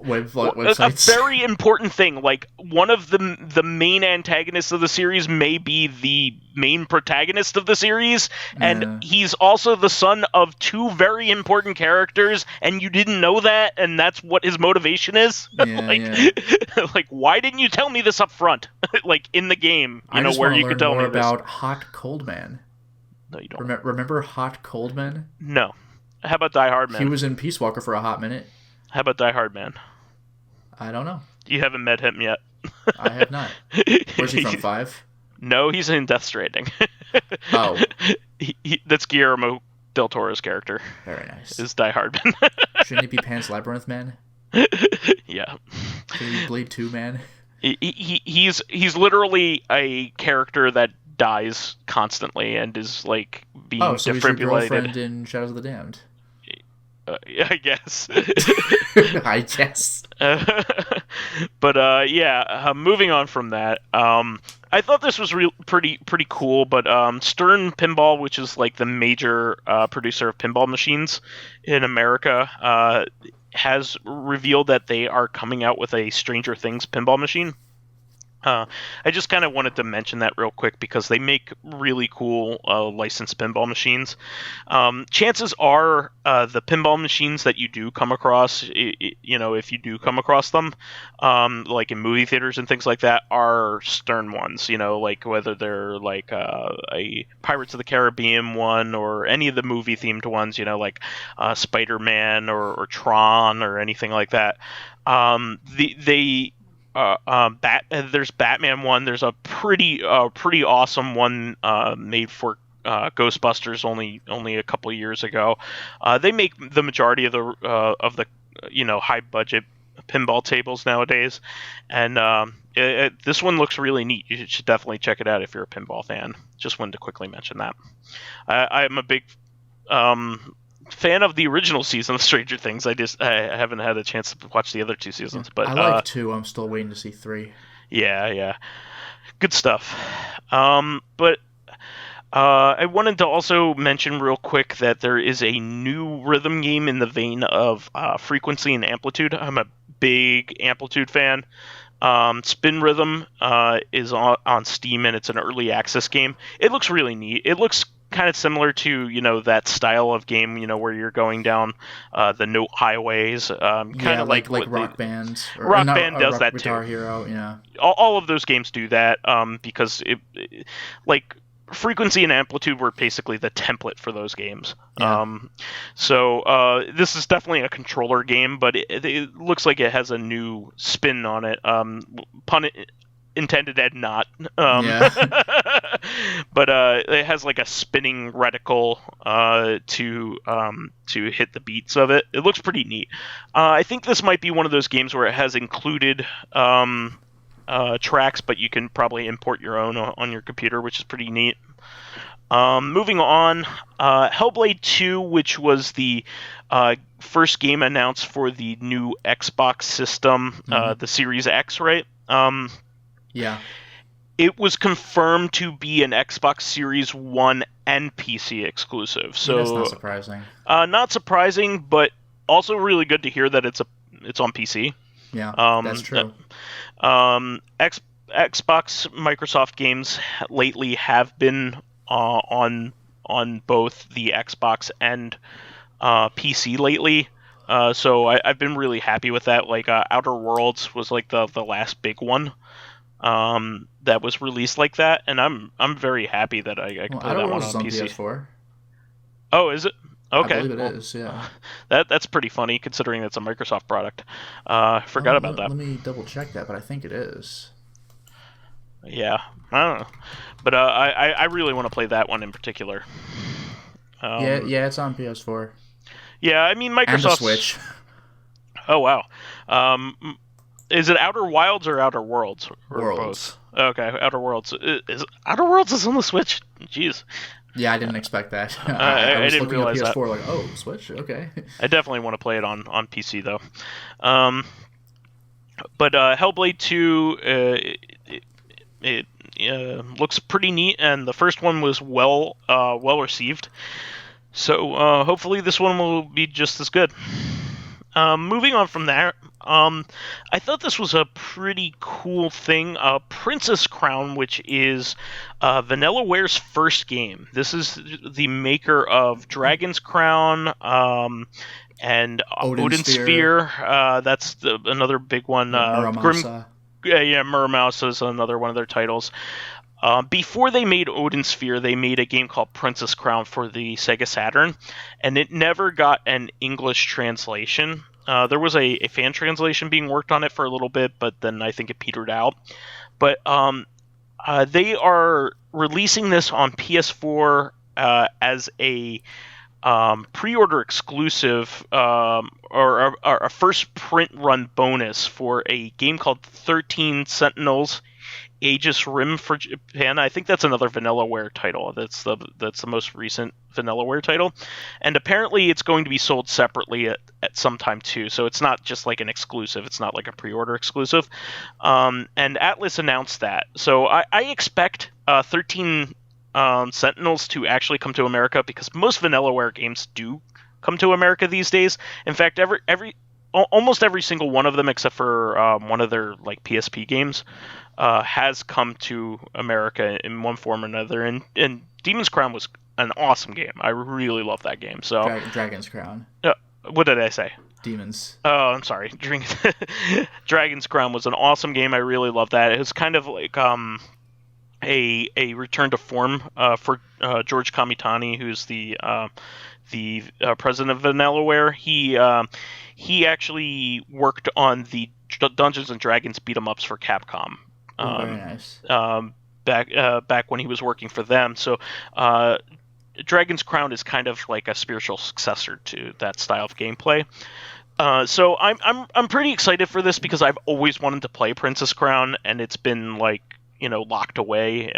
websites. A very important thing. Like, one of the main antagonists of the series may be the main protagonist of the series, and he's also the son of two very important characters, and you didn't know that, and that's what his motivation is. Like, why didn't you tell me this up front? Like, in the game, where you could tell me this. About Hot Cold Man. No, you don't. Remember Hot Cold Man? No. How about Die Hard Man? He was in Peace Walker for a hot minute. How about Die Hard Man? I don't know. You haven't met him yet. I have not. Where's he from, 5? No, he's in Death Stranding. Oh. That's Guillermo del Toro's character. Very nice. Is Die Hard Man. Shouldn't he be Pan's Labyrinth Man? Yeah. Should he be Blade 2 Man? He's literally a character that dies constantly and is like being defibrillated. So he's your girlfriend in Shadows of the Damned. I guess. I guess. But moving on from that, I thought this was pretty cool. But Stern Pinball, which is like the major producer of pinball machines in America, has revealed that they are coming out with a Stranger Things pinball machine. I just kind of wanted to mention that real quick because they make really cool licensed pinball machines. Chances are the pinball machines that you do come across, if you do come across them, like in movie theaters and things like that, are Stern ones. Like whether they're like a Pirates of the Caribbean one or any of the movie themed ones, like Spider-Man or Tron or anything like that. There's Batman one. There's a pretty awesome one made for Ghostbusters only a couple of years ago. They make the majority of the high budget pinball tables nowadays, and this one looks really neat. You should definitely check it out if you're a pinball fan. Just wanted to quickly mention that. I'm a big fan of the original season of Stranger Things. I haven't had a chance to watch the other 2 seasons, but I like 2. I'm still waiting to see 3. Yeah, good stuff. But I wanted to also mention real quick that there is a new rhythm game in the vein of Frequency and Amplitude. I'm a big Amplitude fan. Spin Rhythm is on Steam, and it's an early access game. It looks really neat. It looks kind of similar to that style of game where you're going down the note highways, kind of like Rock Band. Rock Band does that too. Guitar Hero, yeah. All of those games do that because it like Frequency and Amplitude were basically the template for those games. Yeah. So this is definitely a controller game, but it looks like it has a new spin on it. Pun intended and not. But it has like a spinning reticle to hit the beats of it. It looks pretty neat. I think this might be one of those games where it has included tracks, but you can probably import your own on your computer, which is pretty neat. Moving on, Hellblade 2, which was the first game announced for the new Xbox system, the Series X, right? Yeah. It was confirmed to be an Xbox Series 1 and PC exclusive. So that's not surprising. Not surprising, but also really good to hear that it's on PC. Yeah, that's true. Xbox, Microsoft games lately have been on both the Xbox and PC lately. So I've been really happy with that. Like Outer Worlds was like the last big one that was released like that, and I'm very happy that I can play that one on PC. PS4. Oh, is it? Okay. I believe it is, yeah. That's pretty funny considering it's a Microsoft product. Forgot about that. Let me double check that, but I think it is. Yeah, I don't know, but I really want to play that one in particular. Yeah, it's on PS4. Yeah, I mean Microsoft. And the Switch. Oh wow. Is it Outer Wilds or Outer Worlds? Or Worlds. Both? Okay, Outer Worlds. Is Outer Worlds is on the Switch? Jeez. Yeah, I didn't expect that. I was didn't looking at realize PS4 that. like, oh, Switch, okay. I definitely want to play it on PC though. But Hellblade 2, it looks pretty neat, and the first one was well received. So hopefully this one will be just as good. Moving on from there, I thought this was a pretty cool thing. Princess Crown, which is Vanilleware's first game. This is the maker of Dragon's Crown and Odin Sphere. That's another big one. Muramasa. Muramasa is another one of their titles. Before they made Odin Sphere, they made a game called Princess Crown for the Sega Saturn, and it never got an English translation. There was a fan translation being worked on it for a little bit, but then I think it petered out. But they are releasing this on PS4 as a pre-order exclusive or a first print run bonus for a game called 13 Sentinels Aegis Rim for Japan. I think that's another Vanillaware title. That's the most recent Vanillaware title, and apparently it's going to be sold separately at some time too. So it's not just like an exclusive. It's not like a pre-order exclusive. And Atlas announced that. So I expect 13 Sentinels to actually come to America, because most Vanillaware games do come to America these days. In fact, almost every single one of them, except for one of their like PSP games, has come to America in one form or another. And Demon's Crown was an awesome game. I really love that game. So Dragon's Crown. What did I say? Demons. Oh, I'm sorry. Dragon's Crown was an awesome game. I really love that. It was kind of like a return to form for George Kamitani, who's the president of Vanillaware. He actually worked on the Dungeons and Dragons beat 'em ups for Capcom. Very nice. back when he was working for them. So Dragon's Crown is kind of like a spiritual successor to that style of gameplay. So I'm pretty excited for this because I've always wanted to play Princess Crown, and it's been like locked away,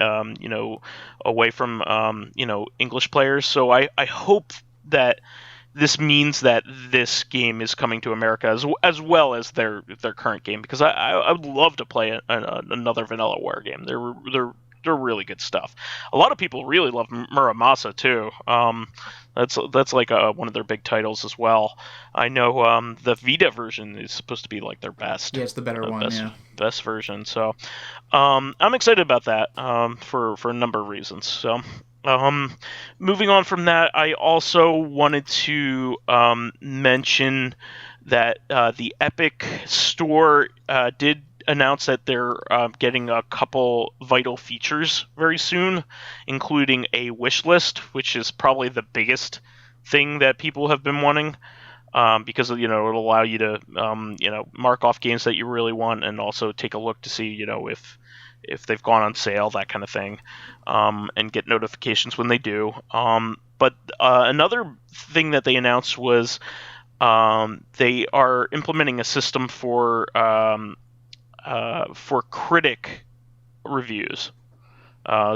away from English players. So I hope that this means that this game is coming to America as well as their current game, because I would love to play another Vanillaware game. They're really good stuff. A lot of people really love Muramasa too. That's like one of their big titles as well. I know the Vita version is supposed to be like their best. Yeah, it's the better one. Best version. So I'm excited about that for a number of reasons. So. Moving on from that, I also wanted to mention that the Epic Store did announce that they're getting a couple vital features very soon, including a wish list, which is probably the biggest thing that people have been wanting. Because it'll allow you to mark off games that you really want, and also take a look to see if they've gone on sale, that kind of thing, and get notifications when they do. But another thing that they announced was they are implementing a system for critic reviews.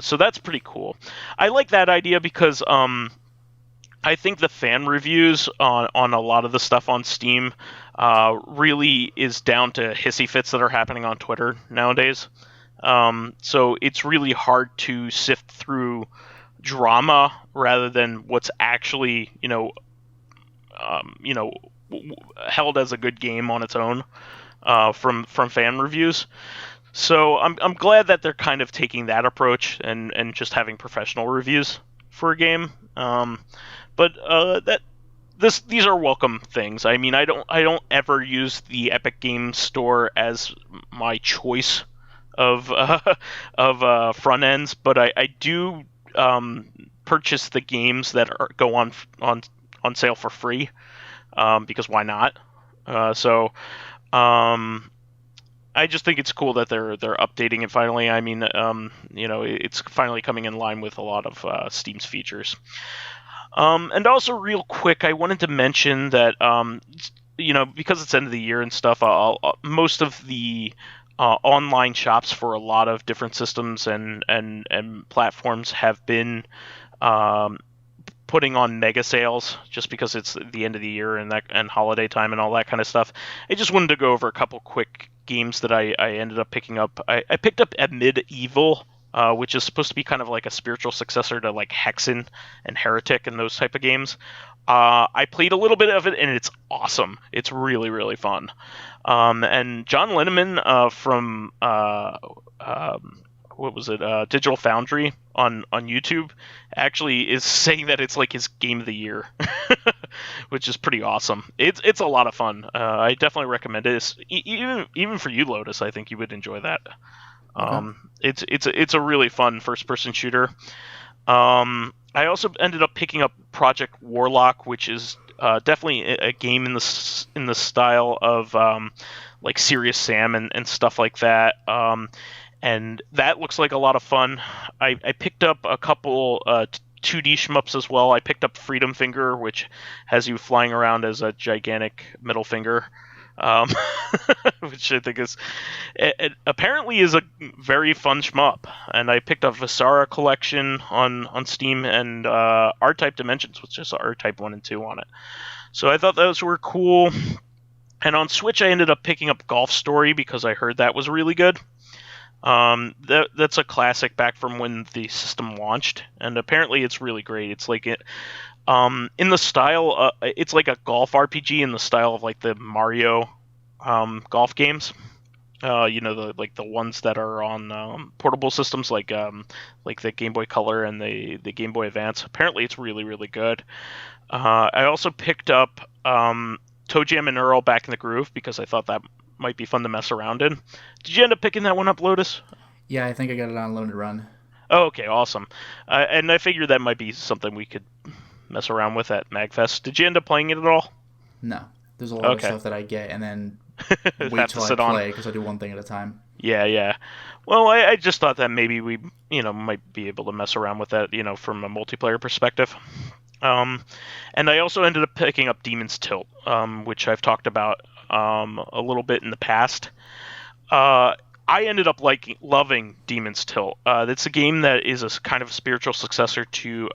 So that's pretty cool. I like that idea because I think the fan reviews on a lot of the stuff on Steam really is down to hissy fits that are happening on Twitter nowadays. So it's really hard to sift through drama rather than what's actually, held as a good game on its own from fan reviews. So I'm glad that they're kind of taking that approach and just having professional reviews for a game. But these are welcome things. I mean, I don't ever use the Epic Games Store as my choice of front ends, but I do purchase the games that go on sale for free, because why not? So I just think it's cool that they're updating it finally. I mean, it's finally coming in line with a lot of Steam's features. And also, real quick, I wanted to mention that because it's end of the year and stuff, most of the online shops for a lot of different systems and platforms have been putting on mega sales just because it's the end of the year and holiday time and all that kind of stuff. I just wanted to go over a couple quick games that I ended up picking up. I picked up Medieval, which is supposed to be kind of like a spiritual successor to like Hexen and Heretic and those type of games. I played a little bit of it, and it's awesome. It's really, really fun. And John Linneman from what was it? Digital Foundry on YouTube actually is saying that it's like his game of the year, which is pretty awesome. It's a lot of fun. I definitely recommend it. Even for you, Lotus, I think you would enjoy that. Okay. It's a really fun first person shooter. I also ended up picking up Project Warlock, which is definitely a game in the style of like Serious Sam and stuff like that. And that looks like a lot of fun. I picked up a couple 2D shmups as well. I picked up Freedom Finger, which has you flying around as a gigantic middle finger. Which I think it apparently is a very fun shmup. And I picked up Visara Collection on Steam and R-Type Dimensions, which is R-Type 1 and 2 on it. So I thought those were cool. And on Switch, I ended up picking up Golf Story because I heard that was really good. That's a classic back from when the system launched, and apparently it's really great. It's like it. In the style, it's like a golf RPG in the style of like the Mario golf games. The ones that are on portable systems, like the Game Boy Color and the Game Boy Advance. Apparently, it's really, really good. I also picked up Toe Jam and Earl Back in the Groove because I thought that might be fun to mess around in. Did you end up picking that one up, Lotus? Yeah, I think I got it on Loaded Run. Oh, okay, awesome. And I figured that might be something we could mess around with at MagFest. Did you end up playing it at all? No. There's a lot of stuff that I get and then wait till I play because I do one thing at a time. Yeah, yeah. Well, I just thought that maybe we, might be able to mess around with that, from a multiplayer perspective. And I also ended up picking up Demon's Tilt, which I've talked about a little bit in the past. I ended up loving Demon's Tilt. It's a game that is a kind of spiritual successor to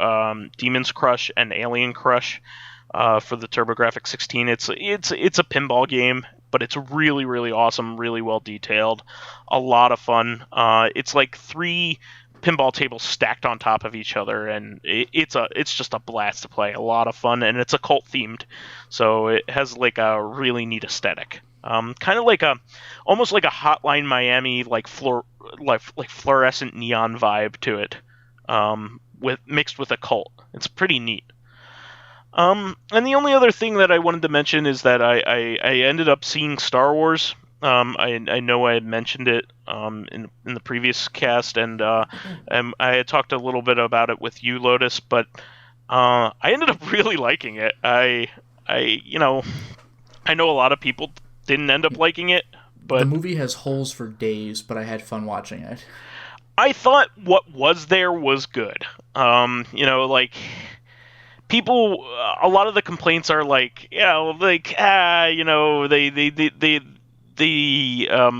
Demon's Crush and Alien Crush for the TurboGrafx 16. It's a pinball game, but it's really, really awesome, really well detailed, a lot of fun. It's like 3 pinball tables stacked on top of each other, and it's just a blast to play. A lot of fun, and it's occult themed, so it has like a really neat aesthetic. Kind of like almost like a Hotline Miami, like fluorescent neon vibe to it, mixed with occult. It's pretty neat. And the only other thing that I wanted to mention is that I ended up seeing Star Wars. I know I had mentioned it in the previous cast, and I had talked a little bit about it with you, Lotus, but I ended up really liking it. I know a lot of people didn't end up liking it, but the movie has holes for days, but I had fun watching it. I thought what was there was good. People, a lot of the complaints are they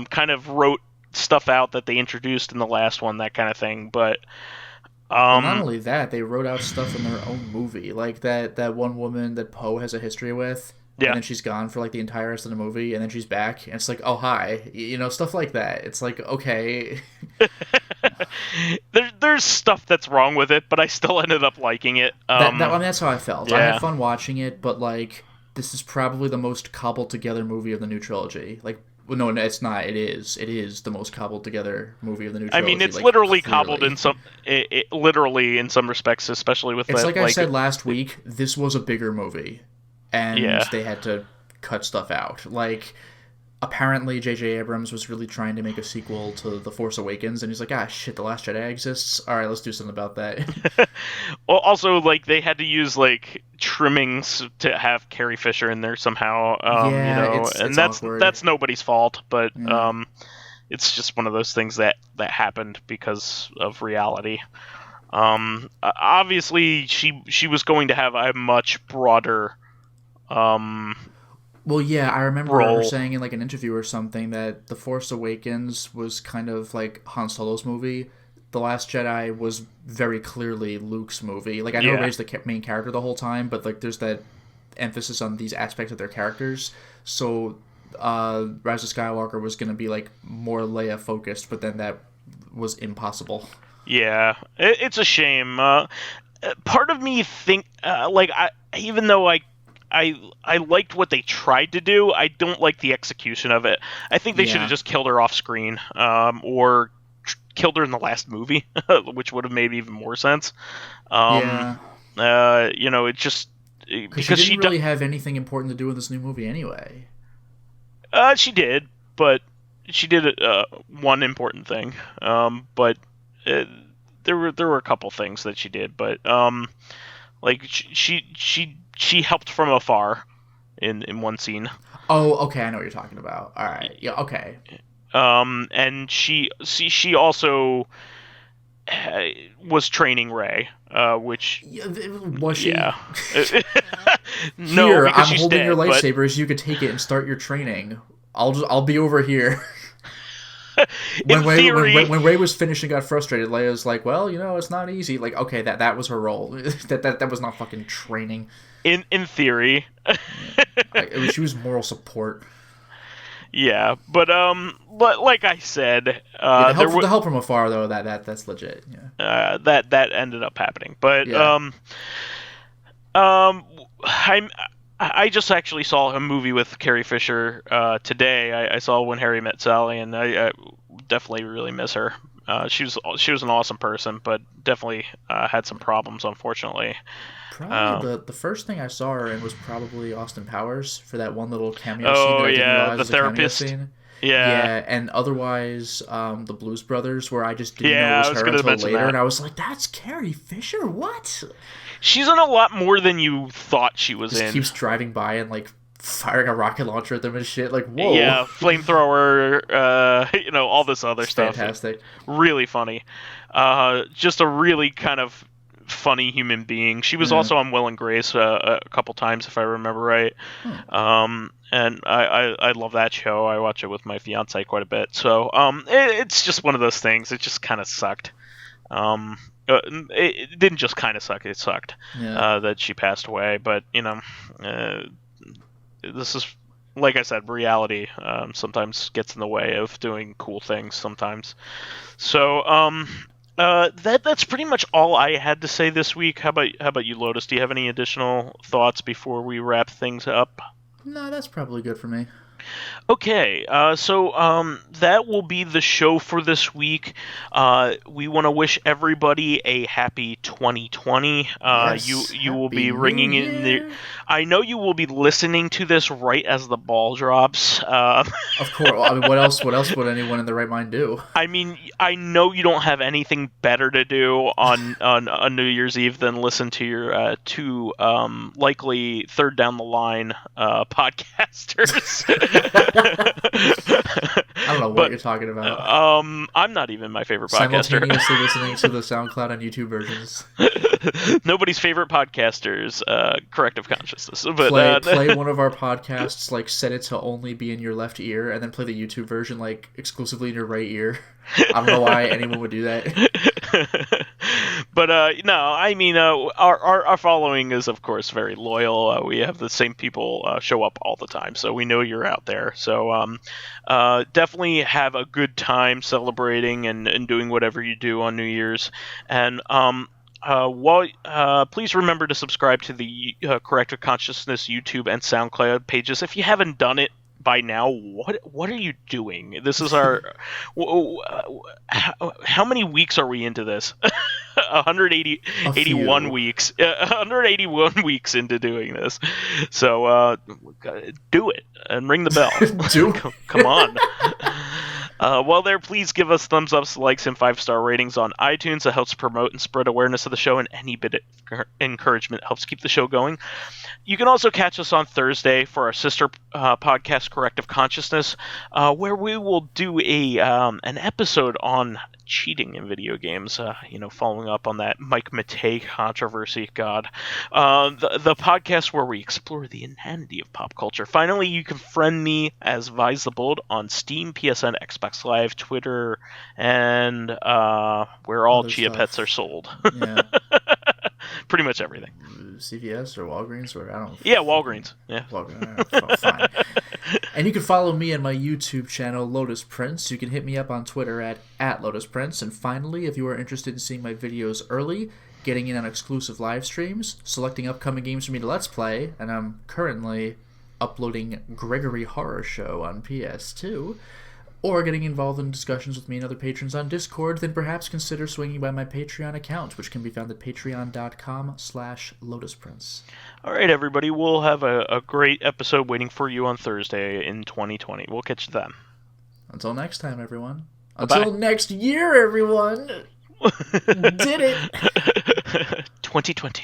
kind of wrote stuff out that they introduced in the last one, that kind of thing. But well, not only that, they wrote out stuff in their own movie, like that one woman that Poe has a history with. Yeah. And then she's gone for like the entire rest of the movie, and then she's back, and it's like, oh hi, stuff like that. It's like, okay. There's stuff that's wrong with it, but I still ended up liking it. That's how I felt. Yeah. I had fun watching it, but like, this is probably the most cobbled together movie of the new trilogy. Like, well, no, it's not. It is the most cobbled together movie of the new trilogy. I mean, it's like, literally clearly. cobbled in some, literally in some respects, especially with. It's like I said last week. This was a bigger movie. And they had to cut stuff out. Like, apparently J.J. Abrams was really trying to make a sequel to The Force Awakens, and he's like, shit, The Last Jedi exists? Alright, let's do something about that. Well, also, they had to use, trimmings to have Carrie Fisher in there somehow, it's that's nobody's fault, but it's just one of those things that happened because of reality. Obviously, she was going to have a much broader well, yeah, I remember her saying in an interview or something that The Force Awakens was kind of like Han Solo's movie. The Last Jedi was very clearly Luke's movie. I know Rey's the main character the whole time, but there's that emphasis on these aspects of their characters. So Rise of Skywalker was going to be more Leia focused, but then that was impossible. Yeah, it's a shame. Part of me think even though I liked what they tried to do, I don't like the execution of it. I think they should have just killed her off screen, or killed her in the last movie, which would have made even more sense. It just because she didn't really have anything important to do with this new movie anyway. She did, but she did one important thing. But there were a couple things that she did, but she helped from afar in one scene. Oh, okay, I know what you're talking about. All right, yeah, okay. And she also was training Rey, which was she? Yeah. No, here, I'm holding your lightsabers. You could take it and start your training. I'll be over here. When Rey was finished and got frustrated, Leia's like, well, it's not easy. Okay, that was her role. that was not fucking training. In theory. She was moral support. Yeah, but like I said, the help from afar though, that's legit. Yeah. That ended up happening, but I just actually saw a movie with Carrie Fisher today. I saw When Harry Met Sally, and I definitely really miss her. She was an awesome person, but definitely had some problems, unfortunately. Probably the first thing I saw her in was probably Austin Powers for that one little cameo scene. Oh yeah, the therapist. Scene. Yeah, and otherwise, the Blues Brothers, where I just didn't know it was her until later, and I was like, "That's Carrie Fisher? What?" She's in a lot more than you thought she was in. Keeps driving by and firing a rocket launcher at them and shit. Like, whoa. Yeah, flamethrower, all this other stuff. Fantastic. Really funny. Just a really kind of funny human being. She was also on Will and Grace a couple times, if I remember right. And I love that show. I watch it with my fiance quite a bit. So it's just one of those things. It just kind of sucked. It didn't just kind of suck. It sucked that she passed away. But this is, like I said, reality sometimes gets in the way of doing cool things sometimes. So that's pretty much all I had to say this week. How about you, Lotus? Do you have any additional thoughts before we wrap things up? No, that's probably good for me. Okay, so that will be the show for this week. We want to wish everybody a happy 2020. You will be ringing in the. I know you will be listening to this right as the ball drops. Of course. I mean, what else would anyone in their right mind do? I mean, I know you don't have anything better to do on New Year's Eve than listen to your two likely third down the line podcasters. I don't know what you're talking about. I'm not even my favorite podcaster. Simultaneously listening to the Soundcloud and YouTube versions. Nobody's favorite podcasters, Corrective Consciousness. But, play one of our podcasts, like set it to only be in your left ear, and then play the YouTube version like exclusively in your right ear. I don't know why anyone would do that. But no, I mean, our following is of course very loyal. We have the same people show up all the time, so we know you're out there. So definitely have a good time celebrating and doing whatever you do on New Year's. And please remember to subscribe to the Corrective Consciousness YouTube and SoundCloud pages if you haven't done it by now. What are you doing? This is our how many weeks are we into this? 81 weeks. 181 weeks into doing this. So do it and ring the bell. Come on. While there, please give us thumbs ups, likes, and 5-star ratings on iTunes. That helps promote and spread awareness of the show, and any bit of encouragement helps keep the show going. You can also catch us on Thursday for our sister podcast, Corrective Consciousness, where we will do an episode on cheating in video games, following up on that Mike Matei controversy. God. The podcast where we explore the inanity of pop culture. Finally, you can friend me as vysethebold on Steam, PSN, Xbox Live, Twitter, and where all Chia Pets are sold. Yeah. Pretty much everything. CVS or Walgreens, or I don't know. Yeah, Walgreens. Yeah. Walgreens. Fine. And you can follow me on my YouTube channel, Lotus Prince. You can hit me up on Twitter at Lotus Prince. And finally, if you are interested in seeing my videos early, getting in on exclusive live streams, selecting upcoming games for me to Let's Play, and I'm currently uploading Gregory Horror Show on PS2, or getting involved in discussions with me and other patrons on Discord, then perhaps consider swinging by my Patreon account, which can be found at patreon.com/LotusPrince. All right, everybody. We'll have a great episode waiting for you on Thursday in 2020. We'll catch you then. Until next time, everyone. Bye-bye. Until next year, everyone. Did it. 2020.